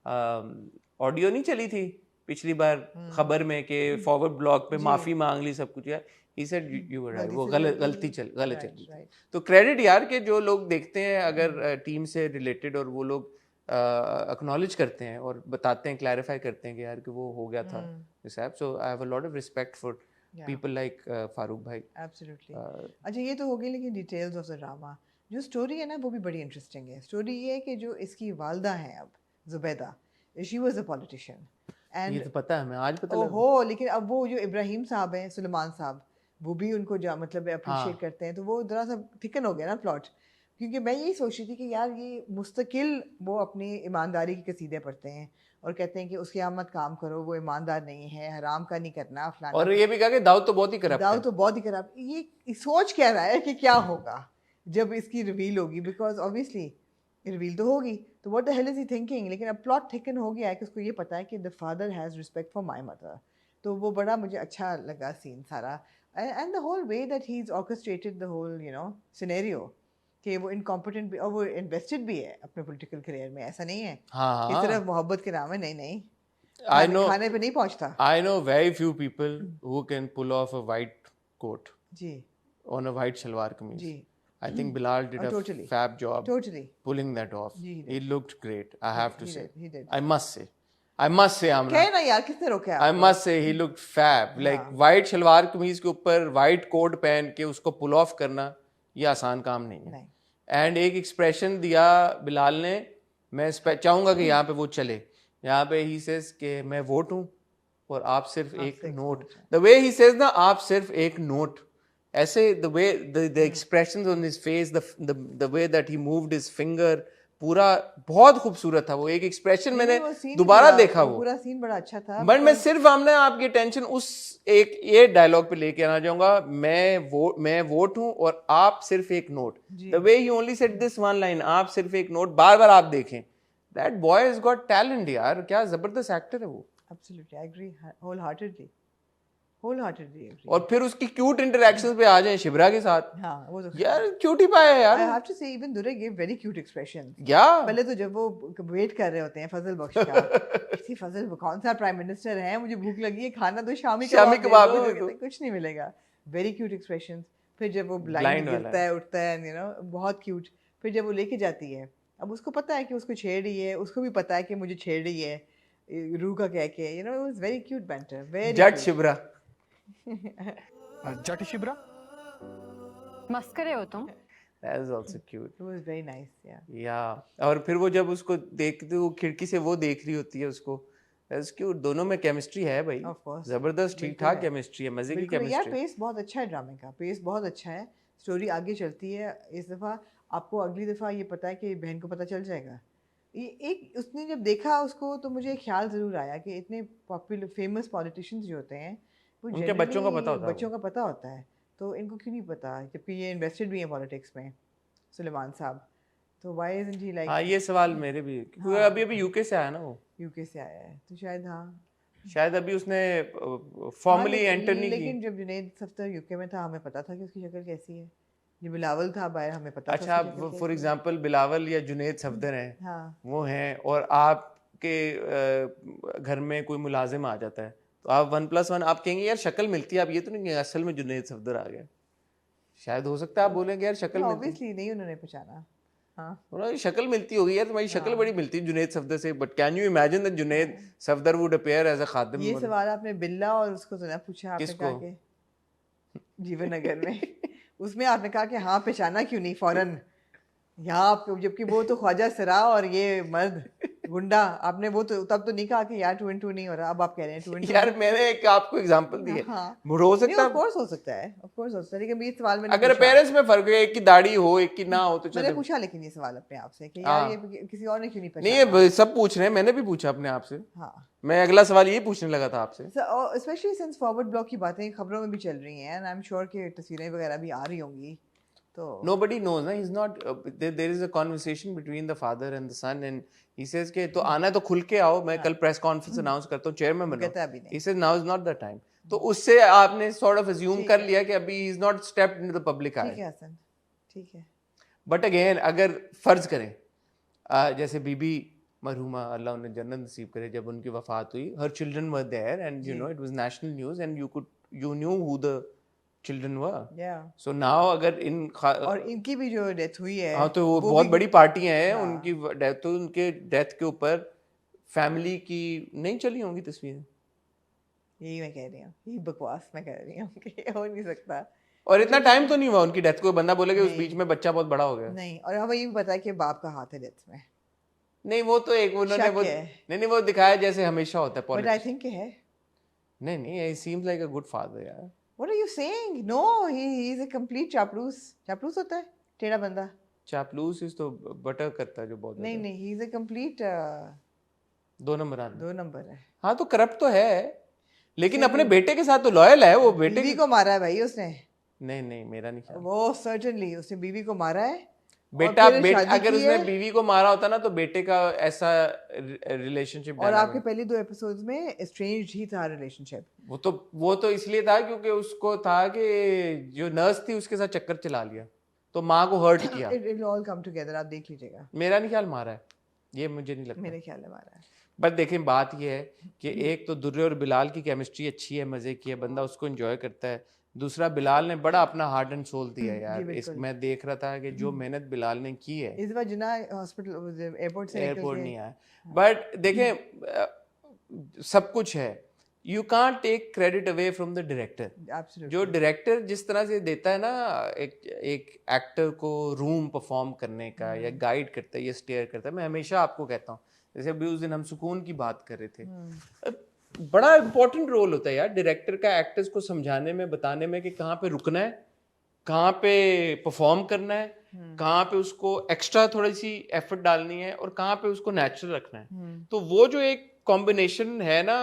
ऑडियो नहीं चली थी पिछली बार खबर में कि फॉरवर्ड ब्लॉग पे माफी मांग ली सब कुछ, यार he said you were right, वो गलत चली थी। तो क्रेडिट यार के जो लोग देखते हैं अगर टीम से रिलेटेड और वो लोग एक्नॉलेज करते हैं और बताते हैं, क्लैरिफाई करते हैं कि यार कि वो हो गया था इस app, so I have a lot of respect for people like Farooq भाई। एब्सोल्युटली। अच्छा ये तो हो गई, लेकिन डिटेल्स ऑफ द ड्रामा, जो स्टोरी है ना वो भी बड़ी इंटरेस्टिंग है। स्टोरी ये है कि जो इसकी वालदा है अब Zubaida, she was a politician and ये तो पता है हमें, आज पता लगा। ओहो, लेकिन अब वो जो इब्राहिम साहब हैं, सुलेमान साहब, वो भी उनको मतलब अप्रिशिएट करते हैं, तो वो जरा सा थिकन हो गया ना प्लॉट। क्योंकि मैं यही सोच रही थी कि यार ये मुस्तकिल वो अपनी ईमानदारी की कसीदे पढ़ते हैं और कहते हैं कि उसके यहाँ मत काम करो, वो ईमानदार नहीं है, हराम का नहीं करना फलाना, और ये भी कहा कि दाऊद तो बहुत ही करप्ट है, दाऊद तो बहुत ही करप्ट। ये सोच क्या रहा है कि क्या होगा जब इसकी रिवील होगी, बिकॉज ऑब्वियसली रिवील तो होगी, तो what the hell is he thinking. लेकिन अब प्लॉट थिकन हो गया है कि उसको ये पता है कि the father has respect for my mother, तो वो बड़ा मुझे अच्छा लगा सीन सारा, and the whole way that he is orchestrated the whole scenario, कि वो इनकॉम्पिटेंट भी और वो इन्वेस्टेड भी है अपने पॉलिटिकल करियर में, ऐसा नहीं है कि सिर्फ मोहब्बत के नाम है, नहीं खाने पे नहीं पहुंचता। I know very few people who can pull off a white coat ji on a white shalwar kameez. Ji, I think Bilal did a totally, fab job totally pulling that off. He looked great, I have to say. he did. I must say Amna, कहे ना यार, किसने रोका है I must say he looked fab. Like white shalwar kameez के ऊपर white coat पहन के उसको pull off करना ये आसान काम नहीं है। एंड एक एक्सप्रेशन दिया बिलाल ने, मैं चाहूंगा कि यहाँ पे वो चले, यहाँ पे ही सेज कि मैं वोट हूँ और आप सिर्फ एक note, the way he says ना, आप सिर्फ एक नोट, ऐसे the way the expressions on his face, the way that he moved his finger, पूरा बहुत खूबसूरत था वो एक एक्सप्रेशन। मैंने दोबारा देखा वो पूरा सीन बड़ा अच्छा था, बट मैं सिर्फ हमने आपकी अटेंशन उस एक ये डायलॉग पे लेके आना चाहूंगा, मैं वोट हूं और आप सिर्फ एक note, the way he only said this one line, आप सिर्फ एक नोट, बार बार आप देखें, that boy has got talent यार, क्या जबरदस्त एक्टर है वो। Absolutely I agree wholeheartedly agree. और फिर उसकी क्यूट इंटरेक्शंस पे आ जाए शिबरा के साथ, हाँ वो तो यार क्यूट ही पाया यार। I have to say even Durai gave very cute expressions. या पहले तो जब वो वेट कर रहे होते हैं फजल बख्श का, किसी फजल कौन सा प्राइम मिनिस्टर है, मुझे भूख लगी है, खाना तो शामी कबाब दे दो, कुछ नहीं मिलेगा, वेरी क्यूट एक्सप्रेशंस। फिर जब वो ब्लाइंड गिरता है उठता है, बहुत क्यूट। फिर जब वो लेके जाती है, अब उसको पता है कि उसको छेड़ रही है, उसको भी पता है कि मुझे छेड़ रही है, रू का कह के, it was very cute banter, very जट शिबरा जट शिबरा मस्करे हो तुम। That is also cute. It was very nice, yeah. Yeah. और फिर वो जब उसको देखते वो खिड़की से वो देख रही होती है उसको, that's cute. दोनों में केमिस्ट्री है भाई, Of course. जबरदस्त ठीक ठाक केमिस्ट्री है, मजे की यार केमिस्ट्री। पेस बहुत अच्छा है ड्रामे का, पेस बहुत अच्छा है, स्टोरी आगे चलती है। इस दफ़ा आपको अगली दफ़ा ये पता है कि बहन को पता चल जाएगा। ये एक उसने जब देखा उसको, तो मुझे एक ख्याल ज़रूर आया कि इतने पॉपुलर फेमस पॉलिटिशियंस जो होते हैं वो उनके बच्चों का पता होता है, बच्चों का पता होता है, तो इनको क्यों नहीं पता, जबकि ये इन्वेस्टेड भी हैं पॉलिटिक्स में, सुलेमान साहब। तो why isn't he like हाँ ये सवाल मेरे भी, क्योंकि हाँ। अभी यूके से आया ना वो, यूके से आया है तो शायद हाँ शायद अभी उसने हाँ, फॉर्मली एंटर नहीं की। लेकिन जब जुनैद सफ्दर यूके में था हमें पता था कि उसकी शक्ल कैसी है। जब बिलावल था बाहर हमें पता था अच्छा, उसकी शक्ल फॉर कैसी है। एग्जांपल बिलावल या जुनैद सफदर हैं, हाँ वो हैं, और आपके घर में कोई मुलाजिम आ जाता है, तो आप 1+1 आप कहेंगे यार शक्ल मिलती है, आप ये तो नहीं कहेंगे असल में जुनैद सफदर आ गया। शायद हो सकता है आप बोलेंगे यार शक्ल मिलती, ऑब्वियसली नहीं उन्होंने पहचाना। हाँ उन्होंने शक्ल मिलती होगी यार, तुम्हारी शक्ल बड़ी मिलती है जुनैद सफदर से, but can you imagine that Junaid Safdar would appear as a खादिम? ये सवाल आपने बिल्ला और उसको तो ना पूछा, आपने किसको? कहा कि जीवन नगर में उसमें आपने कहा कि हाँ पहचाना क्यों नहीं फौरन यहाँ आप, जबकि वो तो ख्वाजा सरा और ये मर्द गुंडा, आपने वो तो तब तो नहीं कहा कि यार 2 and 2 नहीं हो रहा, अब आप कह रहे हैं 2 and 2। यार मैंने एक आपको एग्जांपल दी है, हाँ हो सकता ऑफ कोर्स हो सकता है, ऑफ कोर्स हो सकता है, लेकिन ये सवाल मैंने अगर पूछा। पेरेंट्स में फर्क है, एक की दाढ़ी हो एक की ना हो तो मैंने चलो। पूछा लेकिन ये सवाल अपने आप से कि हाँ। यार ये किसी और ने क्यों नहीं नहीं पहचाना। ये सब पूछ रहे हैं, मैंने भी पूछा अपने आप से, हाँ मैं अगला सवाल ये पूछने लगा था आपसे। स्पेशली सिंस फॉरवर्ड ब्लॉक की बातें खबरों में भी चल रही हैं एंड आई एम श्योर कि तस्वीरें वगैरह भी आ रही होंगी, तो Nobody knows ना, he's not there is a conversation between the father and the son and he says कि तो आना है तो खुल के आओ, मैं कल प्रेस कॉन्फ्रेंस अनाउंस करता हूँ, चेयरमैन बनो। कहता है अभी नहीं। He says now is not the time। तो उससे आपने sort of assume कर लिया कि अभी he is not stepped into the public ठीक eye। है हसन, ठीक है। बट अगेन अगर फर्ज करें जैसे बीबी मरहुमा अल्लाह उन्हें जन्नत नसीब करे, जब उनकी वफात हुई, her children were there and you know it was national news and you knew who the children were। या So now अगर और इनकी भी जो डेथ हुई है हाँ तो वो बहुत बड़ी पार्टियां हैं, उनकी डेथ, तो उनके डेथ के ऊपर फैमिली की नहीं चली होंगी तस्वीरें। यही मैं कह रही हूँ, यही बकवास मैं कह रही हूँ कि हो नहीं सकता। और इतना टाइम तो नहीं हुआ उनकी डेथ को, बंदा बोले कि उस बीच में बच्चा बहुत बड़ा हो गया। नहीं, और हमें ये भी पता है कि बाप का हाथ है डेथ में। नहीं वो तो एक उन्होंने शक वो है। नहीं वो दिखाया जैसे हमेशा होता है बट आई पॉलिटिक्स। थिंक है। नहीं ही सीम्स लाइक अ गुड फादर यार। What are you saying? No, he is a complete चापलूस। चापलूस होता है टेढ़ा बंदा। चापलूस इस तो बटर करता है जो बहुत नहीं नहीं, he is a complete 2 number आदमी। 2 नंबर है। हाँ तो करप्ट तो है, लेकिन अपने बेटे के साथ तो लॉयल है वो। बेटे बीवी को मारा है भाई उसने। नहीं मेरा नहीं ख्याल। वो सर्टेनली उसने बीवी को मारा है। बेटा अगर उसने बीवी को मारा होता ना तो बेटे का ऐसा रिलेशनशिप। और आपके पहले 2 एपिसोड्स में एस्ट्रेंज्ड ही था रिलेशनशिप। वो तो इसलिए था क्योंकि उसको था कि जो नर्स थी उसके साथ चक्कर चला लिया तो माँ को हर्ट किया। It will all come together, आप देख लीजिएगा। मेरा नहीं ख्याल मारा है, ये मुझे नहीं लगता। मेरे ख्याल में मारा है। बट देखें बात ये है कि एक तो दुर्रे और बिलाल की केमिस्ट्री अच्छी है, मजे की है, बंदा उसको एंजॉय करता है। दूसरा बिलाल ने बड़ा अपना हार्ट एंड सोल दिया यार। इस मैं देख रहा था कि जो मेहनत बिलाल ने की है। इस बार जिना हॉस्पिटल एयरपोर्ट नहीं आया, बट देखें सब कुछ है, you can't take credit away from the director. जो डायरेक्टर जिस तरह से देता है ना एक एक्टर को रूम परफॉर्म करने का, या गाइड करता है या स्टेयर करता है, मैं हमेशा आपको कहता हूँ, जैसे अभी उस दिन हम सुकून की बात कर रहे थे, बड़ा इंपॉर्टेंट रोल होता है यार डायरेक्टर का एक्टर्स को समझाने में, बताने में कि कहाँ पे रुकना है, कहाँ पे परफॉर्म करना है, कहाँ पे उसको एक्स्ट्रा थोड़ी सी एफर्ट डालनी है और कहाँ पे उसको नेचुरल रखना है। तो वो जो एक कॉम्बिनेशन है ना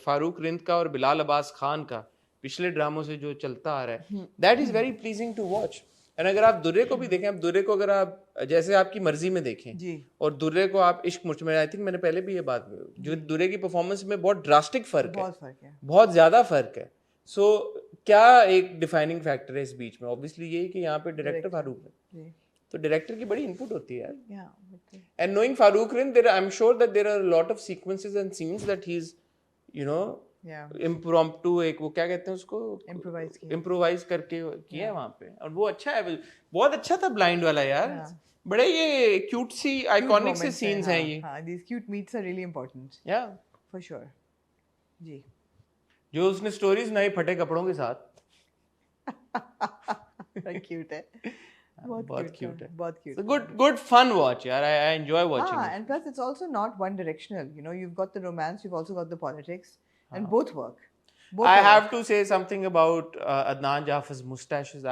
फारूक रिंद का और बिलाल अब्बास खान का पिछले ड्रामों से जो चलता आ रहा है, that is very pleasing to watch. And अगर आप दुर्रे को भी देखें, आप दुर्रे को अगर आप जैसे आपकी मर्जी में देखें जी, और दुर्रे को आप इश्क मुझ में, आई थिंक मैंने पहले भी ये बात, जो दुर्रे की परफॉर्मेंस में बहुत ड्रास्टिक फर्क है, बहुत ज्यादा फर्क है। सो क्या एक डिफाइनिंग फैक्टर है इस बीच में? ऑब्वियसली ये कि यहाँ पे डायरेक्टर फारूक है, तो डायरेक्टर की बड़ी इनपुट होती है यार। And knowing Farooq Rind, I am sure that there are lots of sequences and scenes that he is you know impromptu, एक वो क्या कहते हैं उसको, इम्प्रोवाइज करके किया है वहां पे, और वो अच्छा है, बहुत अच्छा था ब्लाइंड वाला यार। बड़े ये क्यूट सी आइकॉनिक से सीन्स हैं ये। हां, these cute meets are really important, या for sure जी। जो उसने स्टोरीज सुनाई फटे कपड़ों के साथ, क्यूट है, बहुत क्यूट है, बहुत क्यूट। गुड फन वॉच यार, I enjoy watching it. And plus it's also not one directional, you know, you've got the romance, you've also got the politics, and both work. I have to say something about Adnan Jafar's mustaches.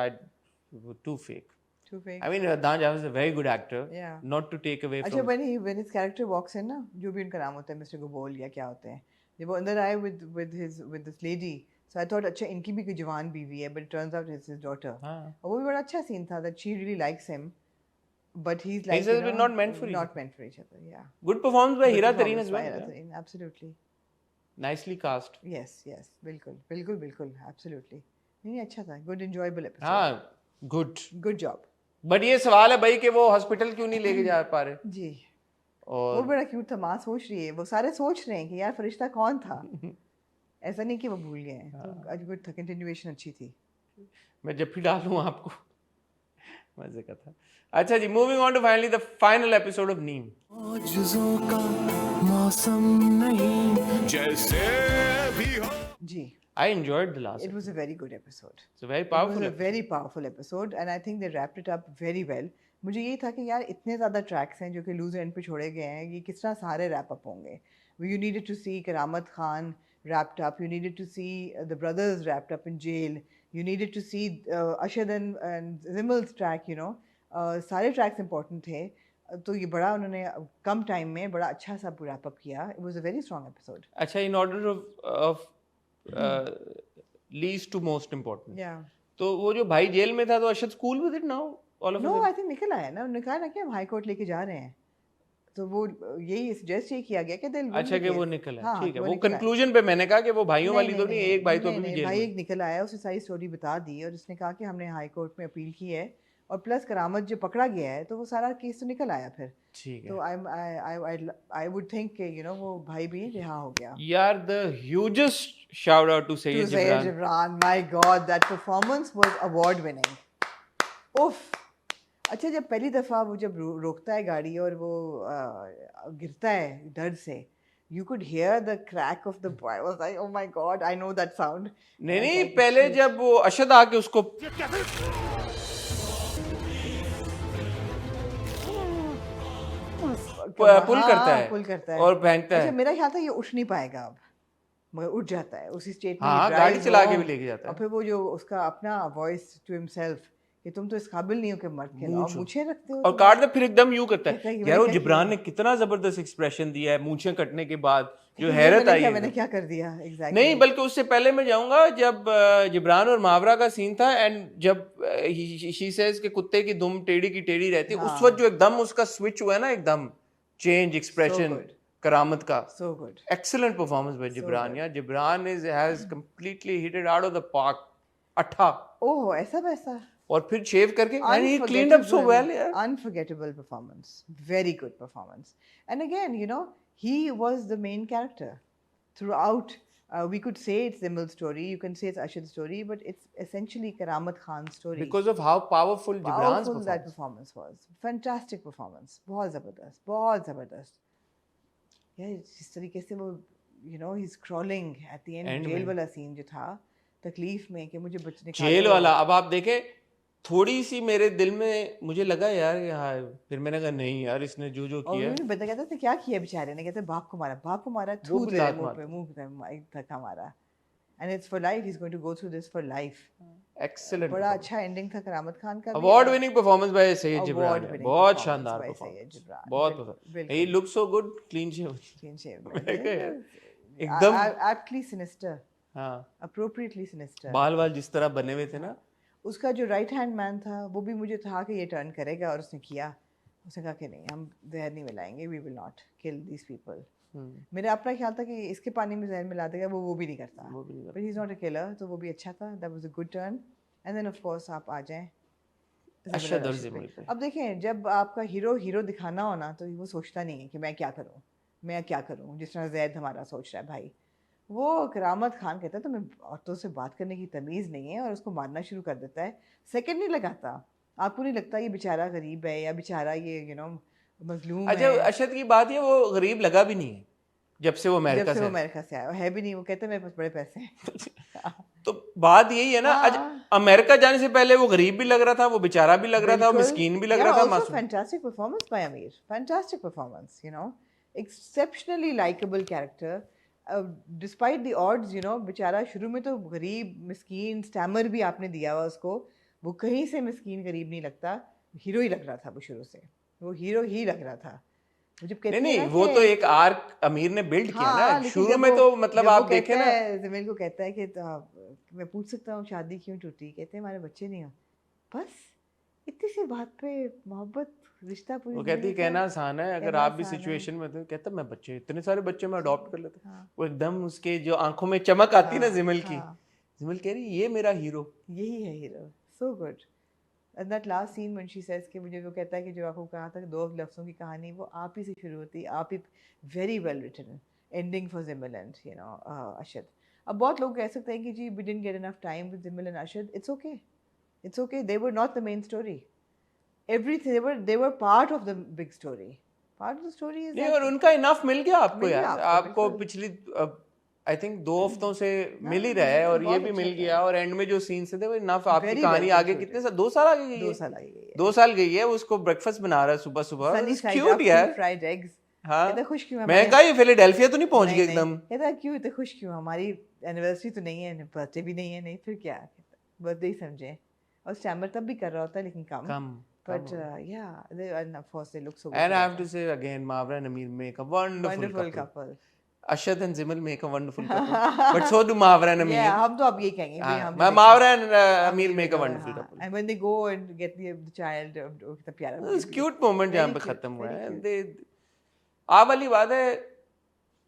Too fake. Too fake. I mean, Adnan Jafar is a very good actor. Yeah. Not to take away अच्छा, from. when his character walks in ना, जो भी उनका नाम होता है, mister गोबोल या क्या होते हैं, जब वो अंदर आए with this lady, so I thought अच्छा इनकी भी कोई जवान बीवी है, but it turns out it's his daughter. हाँ. और वो भी बड़ा अच्छा सीन था, that she really likes him. but he's He like, says we're not meant for each not meant for each other. Yeah. Good performance by Good Hira Tareen performance as by well. Hira Yeah. Tareen, absolutely. Nicely cast. Yes, yes, बिल्कुल, absolutely. नहीं अच्छा था, good enjoyable episode. हाँ, good. Good job. But ये सवाल है भाई कि वो हॉस्पिटल क्यों नहीं लेके जा पा रहे? जी. वो और बड़ा क्यूट था, माँ सोच रही है, वो सारे सोच रहे हैं कि यार फरिश्ता कौन था. ऐसा नहीं कि वो भूल गए हैं. तो आज गुड था, कंटिन्यूएशन अच्छी थी. मैं जब भी डालूं आपको मजे का था. अच्छा जी, moving on to finally the final episode of नीम. मौजज़ों का मौसम नहीं जैसे भी हो. जी. I enjoyed the last. It was a very good episode. It's a very It powerful was a episode. very powerful episode and I think they wrapped it up very well. मुझे यही था कि यार इतने ज़्यादा ट्रैक्स हैं जो कि लूज एंड पे छोड़े गए हैं, ये किस तरह सारे रैप अप होंगे. You needed to see करामत Khan wrapped up. You needed to see the brothers wrapped up in jail. You needed to see Ashad and Zimmel's track, you know. सारे tracks important थे. तो ये बड़ा उन्होंने कम टाइम में बड़ा अच्छा सा रैप अप किया. It was a very strong episode. अच्छा, in order of least to most important. Yeah. तो वो जो भाई जेल में था तो अशद school with it now all of No, I think निकल आया ना. उन्होंने कहा ना कि हम हाई कोर्ट लेके जा रहे हैं. तो वो यही सजेस्ट ये किया गया कि they'll win अच्छा the कि वो case. निकल है. हाँ, ठीक है. वो वो निकल आया. कंक्लूजन पे मैंने कहा कि वो भाइयों वाली तो नहीं, एक भाई तो अभी भी नहीं, जेल भाई में. एक निकल आया, उसने सारी स्टोरी बता दी और उसने कहा कि हमने हाई कोर्ट में अपील की है और प्लस करामत जो पकड़ा गया है तो वो सारा केस तो निकल आया फिर. ठीक है. तो आई वुड थिंक कि यू नो वो भाई भी रिहा हो गया. यार the hugest shout out to To Syed Zayd Jibran. Jibran, my God, that performance was award winning. उफ. अच्छा, जब पहली दफ़ा वो जब रोकता है गाड़ी और वो गिरता है दर्द से, you could hear the crack of the I was like, oh my God, I know that sound. नहीं नहीं, पहले जब वो अशद आके उसको पुल करता है, पुल करता है और फेंकता अच्छा, है. मेरा ख्याल था ये उठ नहीं पाएगा अब, मगर उठ जाता है उसी स्टेट में. हाँ, he गाड़ी drives चला के home. भी लेके जाता है. और फिर वो जो उसका अपना वॉइस टू हिमसेल्फ कि तुम तो इस काबिल नहीं हो कि मर्द के और मूछें रखते हो. और काट दे फिर एकदम यूं करता कहता है है. कि यार वो मैंने क्या जिब्रान किया? ने कितना जबरदस्त एक्सप्रेशन दिया है मूंछें कटने के बाद, जो ये हैरत आई है. मैंने क्या कर दिया. एग्जैक्टली. नहीं, बल्कि उससे पहले मैं जाऊंगा जब जिब्रान और मावरा का सीन था एंड जब शी सेज के कुत्ते की दुम टेढ़ी की टेढ़ी रहती है, उस वक्त जो एकदम उसका स्विच हुआ है ना, एकदम चेंज एक्सप्रेशन good. करामत का. So good. Excellent performance by Gibran. Yeah, Gibran has completely hit it out of the park. अच्छा. ओह, ऐसा वैसा. और फिर शेव करके and he cleaned up so well. Yeah. Unforgettable performance. Very good performance. And again, you know, he was the main character throughout. We could say it's Zimmel's story, you can say it's Ashad's story, but it's essentially Karamat Khan's story. Because of how powerful Gibran's Powerful that performance. performance was. Fantastic performance. बहुत ज़बरदस्त, बहुत ज़बरदस्त. यार जिस तरीके से वो, you know, he's crawling at the end. Jail वाला सीन जो था, तकलीफ में कि मुझे बचने का. जेल वाला, अब आप देखें, थोड़ी सी मेरे दिल में मुझे लगा यार कि हाँ, फिर मैंने कहा नहीं यार, इसने जो और किया. उन्होंने बता कहता था क्या किया बेचारे ने, कहते बाप को मारा वो थू भी तेरे लात मुंह मारता पे, मुंह पे एक धक्का मारा. And it's for life, he is going to go through this for life. Excellent. बड़ा अच्छा एंडिंग था करामत खान का. Award winning performance by Syed Jibran. Award-winning बहुत performance शानदार by परफॉर्मेंस. Sayyid Jibran. बहुत. बिल्कुल. He looks so good, clean shave. Clean shave. एकदम. Aptly sinister. हाँ. Appropriately sinister. बाल वाल जिस तरह बने हुए थे ना. उसका जो राइट हैंड मैन था वो भी मुझे था कि ये टर्न करेगा, और उसने किया. उसने कहा कि नहीं, हम जहर नहीं मिलाएंगे, we will not kill these people. मेरा अपना ख्याल था कि इसके पानी में जहर मिला देगा, वो भी नहीं करता. But he is not a killer, तो वो भी अच्छा था. That was a good turn. And then of course आप आ जाएं अशद और जिमल पे. अब देखें, जब आपका हीरो दिखाना हो ना, तो वो सोचता नहीं है कि मैं क्या करूं, जिस तरह जैद हमारा सोच रहा है भाई. वो करामत खान कहता है तुम्हें औरतों से बात करने की तमीज़ नहीं है, और उसको मारना शुरू कर देता है. सेकंड नहीं लगाता. आपको नहीं लगता ये बेचारा गरीब है या बेचारा ये यू नो मजलूम है. अच्छा, अशद की बात है, वो गरीब लगा भी नहीं है जब से वो अमेरिका से आया है भी नहीं. वो कहते हैं मेरे पास बड़े पैसे हैं. तो बात यही है ना, आज अमेरिका जाने से पहले वो गरीब भी लग रहा था, वो बेचारा भी लग रहा था, मिस्कीन भी लग रहा था. मासूम. फैंटास्टिक परफॉर्मेंस बाय अमीर. Fantastic performance, you know, exceptionally likeable character. Despite the odds, you know, बेचारा शुरू में तो गरीब मिस्कीन, स्टैमर भी आपने दिया हुआ उसको. वो कहीं से मिस्कीन गरीब नहीं लगता, हीरो ही लग रहा था. वो शुरू से वो हीरो ही लग रहा था. नहीं, वो तो एक आर्क अमीर ने बिल्ड किया ना शुरू में. तो मतलब आप देखें ना, जमील को कहता है कि मैं पूछ सकता हूँ शादी क्यों टूटी. कहते हैं हमारे बच्चे नहीं हो. बस इतनी सी बात पे मोहब्बत रिश्ता पूरी वो कहती जिंदगी का कहना आसान है, अगर कहना आप भी आसान है। सिचुएशन में थे, कहता मैं बच्चे इतने सारे बच्चे मैं अडॉप्ट कर लेता। हाँ। वो एकदम उसके जो आंखों में चमक आती है ना हाँ, जिमल की, हाँ। जिमल कह रही ये मेरा हीरो। यही है hero, so good. And that last scene when she says कि मुझे वो कहता है कि जो आपको कहा था कि 2 लफ्ज़ों की कहानी वो आप ही से शुरू होती, आप ही very well written ending for Zimmal and you know Ashad। अब बहुत लोग कह सकते हैं कि जी we didn't get enough time with Zimmal and Ashad। It's okay, they were not the main story, everything they were part of the big story, part of the story is नहीं, that और उनका enough मिल गया आपको मिल गया यार, आपको, आपको बिल्कुल। पिछली आई थिंक 2 हफ्तों से मिल ही हाँ, रहा है, और ये बहुत भी अच्छा मिल था। गया, और एंड में जो सीन्स थे वो इनफ, आपकी Very कहानी well आगे concluded। कितने साल, 2 साल आगे गई 2 है, साल आगे गई है। 2 साल गई है, उसको ब्रेकफास्ट बना रहा है सुबह सुबह, Sunny side क्यूट up, यार। fried eggs। हाँ, कहता खुश क्यों है मैं हमारे- कहा ये फिलाडेल्फिया तो नहीं पहुंच नहीं, गया नहीं। एकदम। कहता क्यों इतने खुश क्यों, हमारी एनिवर्सरी तो नहीं है, बर्थडे भी नहीं है, नहीं फिर क्या, बर्थडे ही समझे। और स्टैमर तब भी कर रहा होता है लेकिन कम। But yeah, and of course they look so good. And I have to say again, Mawra and Amir make a wonderful couple. Ashad and Zimal make a wonderful couple, but so do Mawra and Amir. Yeah, हम तो अब ये कहेंगे भाई, हम Mawra and Amir make a wonderful couple. And when they go and get the child, कितना प्यारा It's cute moment जहाँ Very पे cute, खत्म हुआ very है। cute. they आ वाली बात है,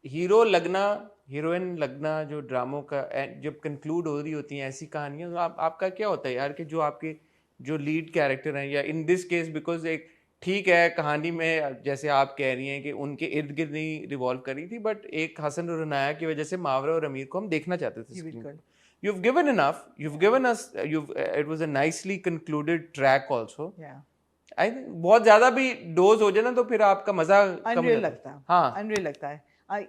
हीरो लगना, हीरोइन लगना, जो ड्रामों का जब कंक्लूड हो रही होती हैं ऐसी कहानियां, तो आपका क्या होता है यार कि जो आपके जो लीड कैरेक्टर हैं, या इन दिस केस बिकॉज एक ठीक है कहानी में जैसे आप कह रही हैं कि उनके इर्द गिर्द नहीं रिवॉल्व करी थी, बट एक हसन और अनाया की वजह से मावरा और अमीर को हम देखना चाहते थे जी, screen बिल्कुल। पे। You've given enough, you've given us, it was a nicely concluded track also. Yeah. I think बहुत ज्यादा भी डोज हो जाए ना तो फिर आपका मजा कम हो अनरियल जाता लगता है। है, हाँ, अनरियल लगता है।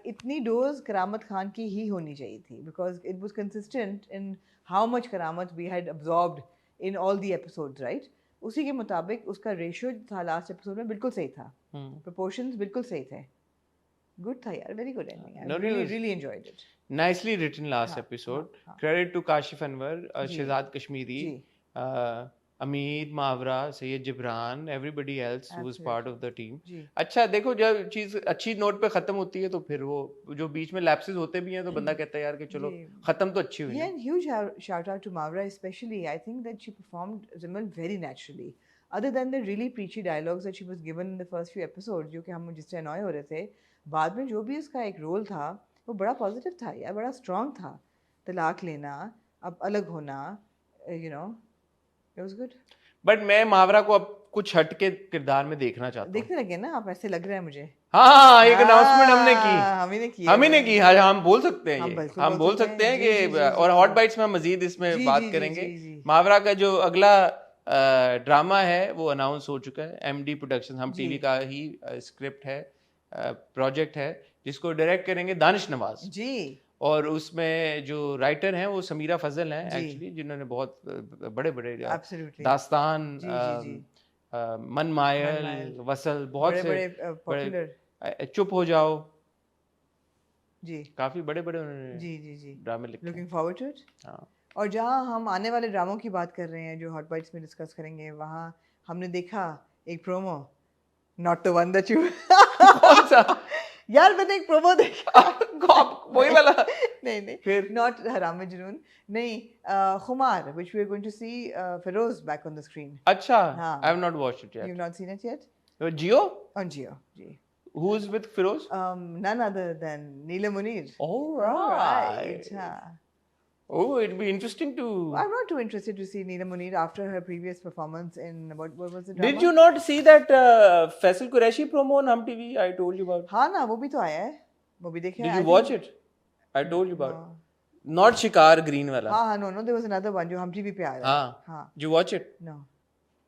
इतनी डोज करामत खान की ही होनी चाहिए थी, because it was consistent in how much करामत we had absorbed in all the episodes, right. उसी के मुताबिक उसका रेशियो था लास्ट एपिसोड में बिल्कुल सही था, प्रोपोर्शंस बिल्कुल सही थे। गुड था यार, very good ending, I No, no, really it was- really enjoyed it. nicely written last हाँ, episode. हाँ। Credit to Kashif Anwar, ji, Shehzad Kashmiri, ji. Ameer, Mawra, Sayyid Jibran, everybody else who was Absolutely. part of the team. जी। अच्छा देखो, जब चीज अच्छी note पे खत्म होती है तो फिर वो जो बीच में लैप्सेस होते भी हैं तो बंदा कहता है यार कि चलो जी। खत्म तो अच्छी हुई Yeah, ना। and huge shout out to Mawra especially. I think that she performed Zimal very naturally. Other than the really preachy dialogues that she was given in the first few episodes, जो कि हम जिससे annoy हो रहे थे, बाद में जो भी उसका एक रोल था वो बड़ा पॉजिटिव था यार, बड़ा स्ट्रॉन्ग था। तलाक लेना, अब अलग होना, you know, it was good. But मैं मावरा को अब कुछ हट के किरदार में देखना चाहता हूँ। देखने लगे ना आप, ऐसे लग रहा है मुझे। हाँ, एक अनाउंसमेंट हमने की, हम ही ने की, हम ही ने की। हाँ, हम बोल सकते हैं, हम ये बिल्कुल हम बोल सकते हैं जी, जी, कि जी, और जी, हॉट जी। बाइट्स में हम मजीद इसमें जी, बात जी, जी, करेंगे। जी, जी। मावरा का जो अगला ड्रामा है वो अनाउंस हो चुका है। एमडी प्रोडक्शन, हम जी। टीवी का ही स्क्रिप्ट है, प्रोजेक्ट है, जिसको डायरेक्ट करेंगे दानिश नवाज, जी। और उसमें जो राइटर हैं वो समीरा फजल हैं जी। एक्चुअली, जिन्होंने बहुत बड़े बड़े Absolutely. दास्तान, जी, जी, जी। मन मायल, मायल, वसल, बहुत से बड़े पॉपुलर। चुप हो जाओ, जी काफी बड़े बड़े उन्होंने जी जी जी। ड्रामे लिखे लुकिंग हैं। Forward to it. हाँ। और जहाँ हम आने वाले ड्रामों की बात कर रहे हैं जो हॉट बाइट्स में डिस्कस करेंगे, वहाँ हमने देखा एक promo, not the one that you कौन सा? यार मैंने एक प्रोमो देखा वही वाला? नहीं नहीं, फिर? नॉट हराम जुनून, नहीं, Khumar, which we are going to see Feroze back on the screen. अच्छा, हाँ। I have not watched it you have yet. Not seen it yet? Geo? On Geo, जी। Who is with Feroze? None other than Neela Munir. Alright. हाँ. Oh, it'd be interesting to. I'm not too interested to see Neela Munir after her previous performance in what was the drama? Did you not see that Faisal Qureshi promo on Hum TV? I told you about. हाँ ना, वो भी तो आया है, वो भी देखे। Did you watch it? I told you about. Not Shikar Green वाला. हाँ हाँ, no, there was another one जो हम टीवी पे आ रहा है। हाँ. हाँ, Did you watch it? no,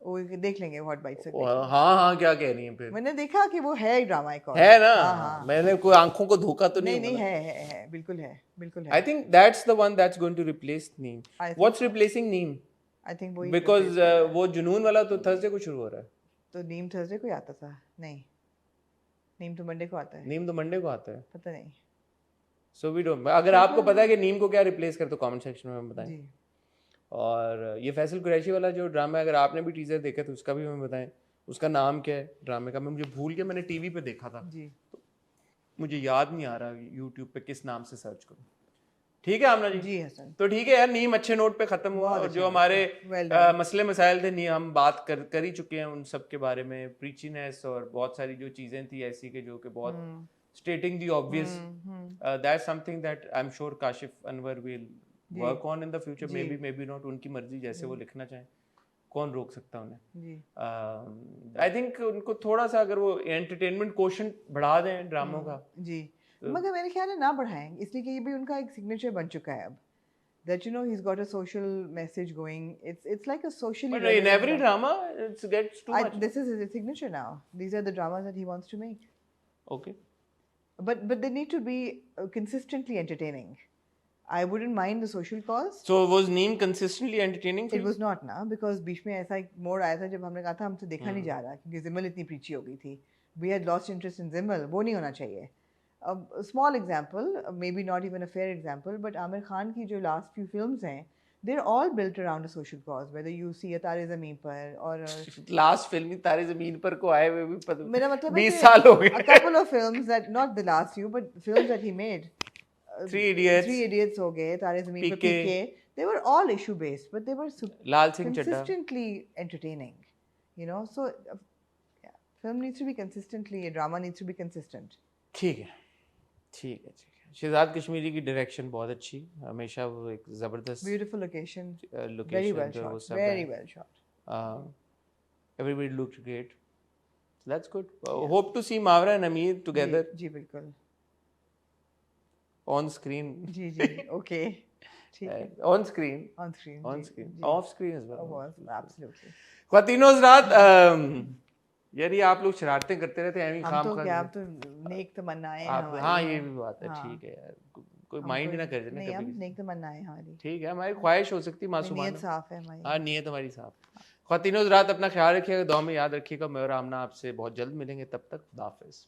वो देख लेंगे हॉट बाइट से। हाँ हाँ, क्या कह रही हैं फिर? मैंने देखा कि वो है ड्रामा एक और। है ना? हाँ हाँ, मैंने कोई आंखों को धोखा तो नहीं नहीं नहीं, बोला। है, बिल्कुल है, बिल्कुल है। I think that's the one that's going to replace Neem. I think What's so. replacing Neem? I think वही Because replace करेगा। वो जुनून वाला तो थर्सडे को शुरू हो रहा है। तो नीम थर्सडे को ही आता था? नहीं, नीम तो मंडे को आता है, नीम तो मंडे को आता है। पता नहीं। So we don't. अगर आपको पता है कि नीम को क्या रिप्लेस कर, तो कमेंट सेक्शन में हमें बताएं। जी। और ये फैसल कुरैशी वाला जो ड्रामा है, अगर आपने भी टीजर देखा तो उसका भी हमें बताएं, उसका नाम क्या है ड्रामे का। मैं मुझे भूल गया, मैंने टीवी पे देखा था, जी। मुझे याद नहीं आ रहा यूट्यूब पे किस नाम से सर्च करूं। ठीक है आमना जी? जी हसन, तो ठीक है यार, नीम अच्छे नोट पे खत्म हुआ, बहुत और अच्छा जो हमारे well done. मसले मसाइल थे नहीं, हम बात कर ही चुके हैं उन सब के बारे में, प्रीचीनेस और बहुत सारी जो चीजें थी ऐसी के जो कि बहुत stating the obvious. That's something that I'm sure Kashif Anwar will work on in the future, maybe not, उनकी मर्जी, जैसे वो लिखना चाहें, कौन रोक सकता उन्हें. जी आई थिंक उनको थोड़ा सा अगर वो एंटरटेनमेंट क्वेश्चन बढ़ा दें ड्रामों का. जी, मगर मेरे ख्याल है ना बढ़ाएं, इसलिए कि ये भी उनका एक सिग्नेचर बन चुका है अब. That he's got a social message going. It's like a socially. But in every drama, it gets too much. This is his signature now. These are the dramas that he wants to make. Okay. But they need to be consistently entertaining. I wouldn't mind the social cause. So was Neem consistently entertaining? It was not ना, because बीच में ऐसा एक मोड़ आया था जब हमने कहा था हमसे देखा नहीं जा रहा क्योंकि जिमल इतनी प्रीची हो गई थी. We had lost interest in जिमल, वो नहीं होना चाहिए. A small example, maybe not even a fair example, but Amir Khan की जो last few films हैं, they're all built around a social cause. Whether you see a तारे ज़मीन पर और last film ही तारे ज़मीन पर को आए हुए भी पता मेरा मतलब है 20 साल हो गए. a couple of films that, not the last few, but films that he made. Three Idiots. Three Idiots हो गए, तारे ज़मीन पर, PK. PK. They were all issue based, but they were Lal Singh Chaddha. consistently entertaining. So yeah, film needs to be consistently, drama needs to be consistent. ठीक है. शहजाद कश्मीरी की direction बहुत अच्छी, हमेशा वो एक जबरदस्त Beautiful location. Location Very well जो वो shot. सब Very है. well shot. Everybody looked great. That's good. Hope to see Mawra and Ameer together जी बिल्कुल. on screen. Ji okay. ठीक है. On screen. On screen. On ji, screen. Ji. Off screen as well. Oh, was, absolutely. ख्वातीनो हज़रात, यार ये आप लोग शरारतें करते रहते हैं, हम तो क्या, आप तो नेक तमन्नाएं हैं आप, हमारी. हाँ ये भी बात है. हाँ. ठीक है यार, कोई माइंड ना कर देना नहीं, हम कभी. नेक तमन्नाएं हैं हमारी. ठीक है, हमारी ख्वाहिश हो सकती है नीयत मासूमाना. साफ है हमारी. हाँ, नीयत हमारी साफ. ख्वातीनो हज़रात, अपना ख्याल रखिएगा, दुआ में याद रखिएगा. मैं और आमना आपसे बहुत जल्द मिलेंगे. तब तक खुदा हाफिज़.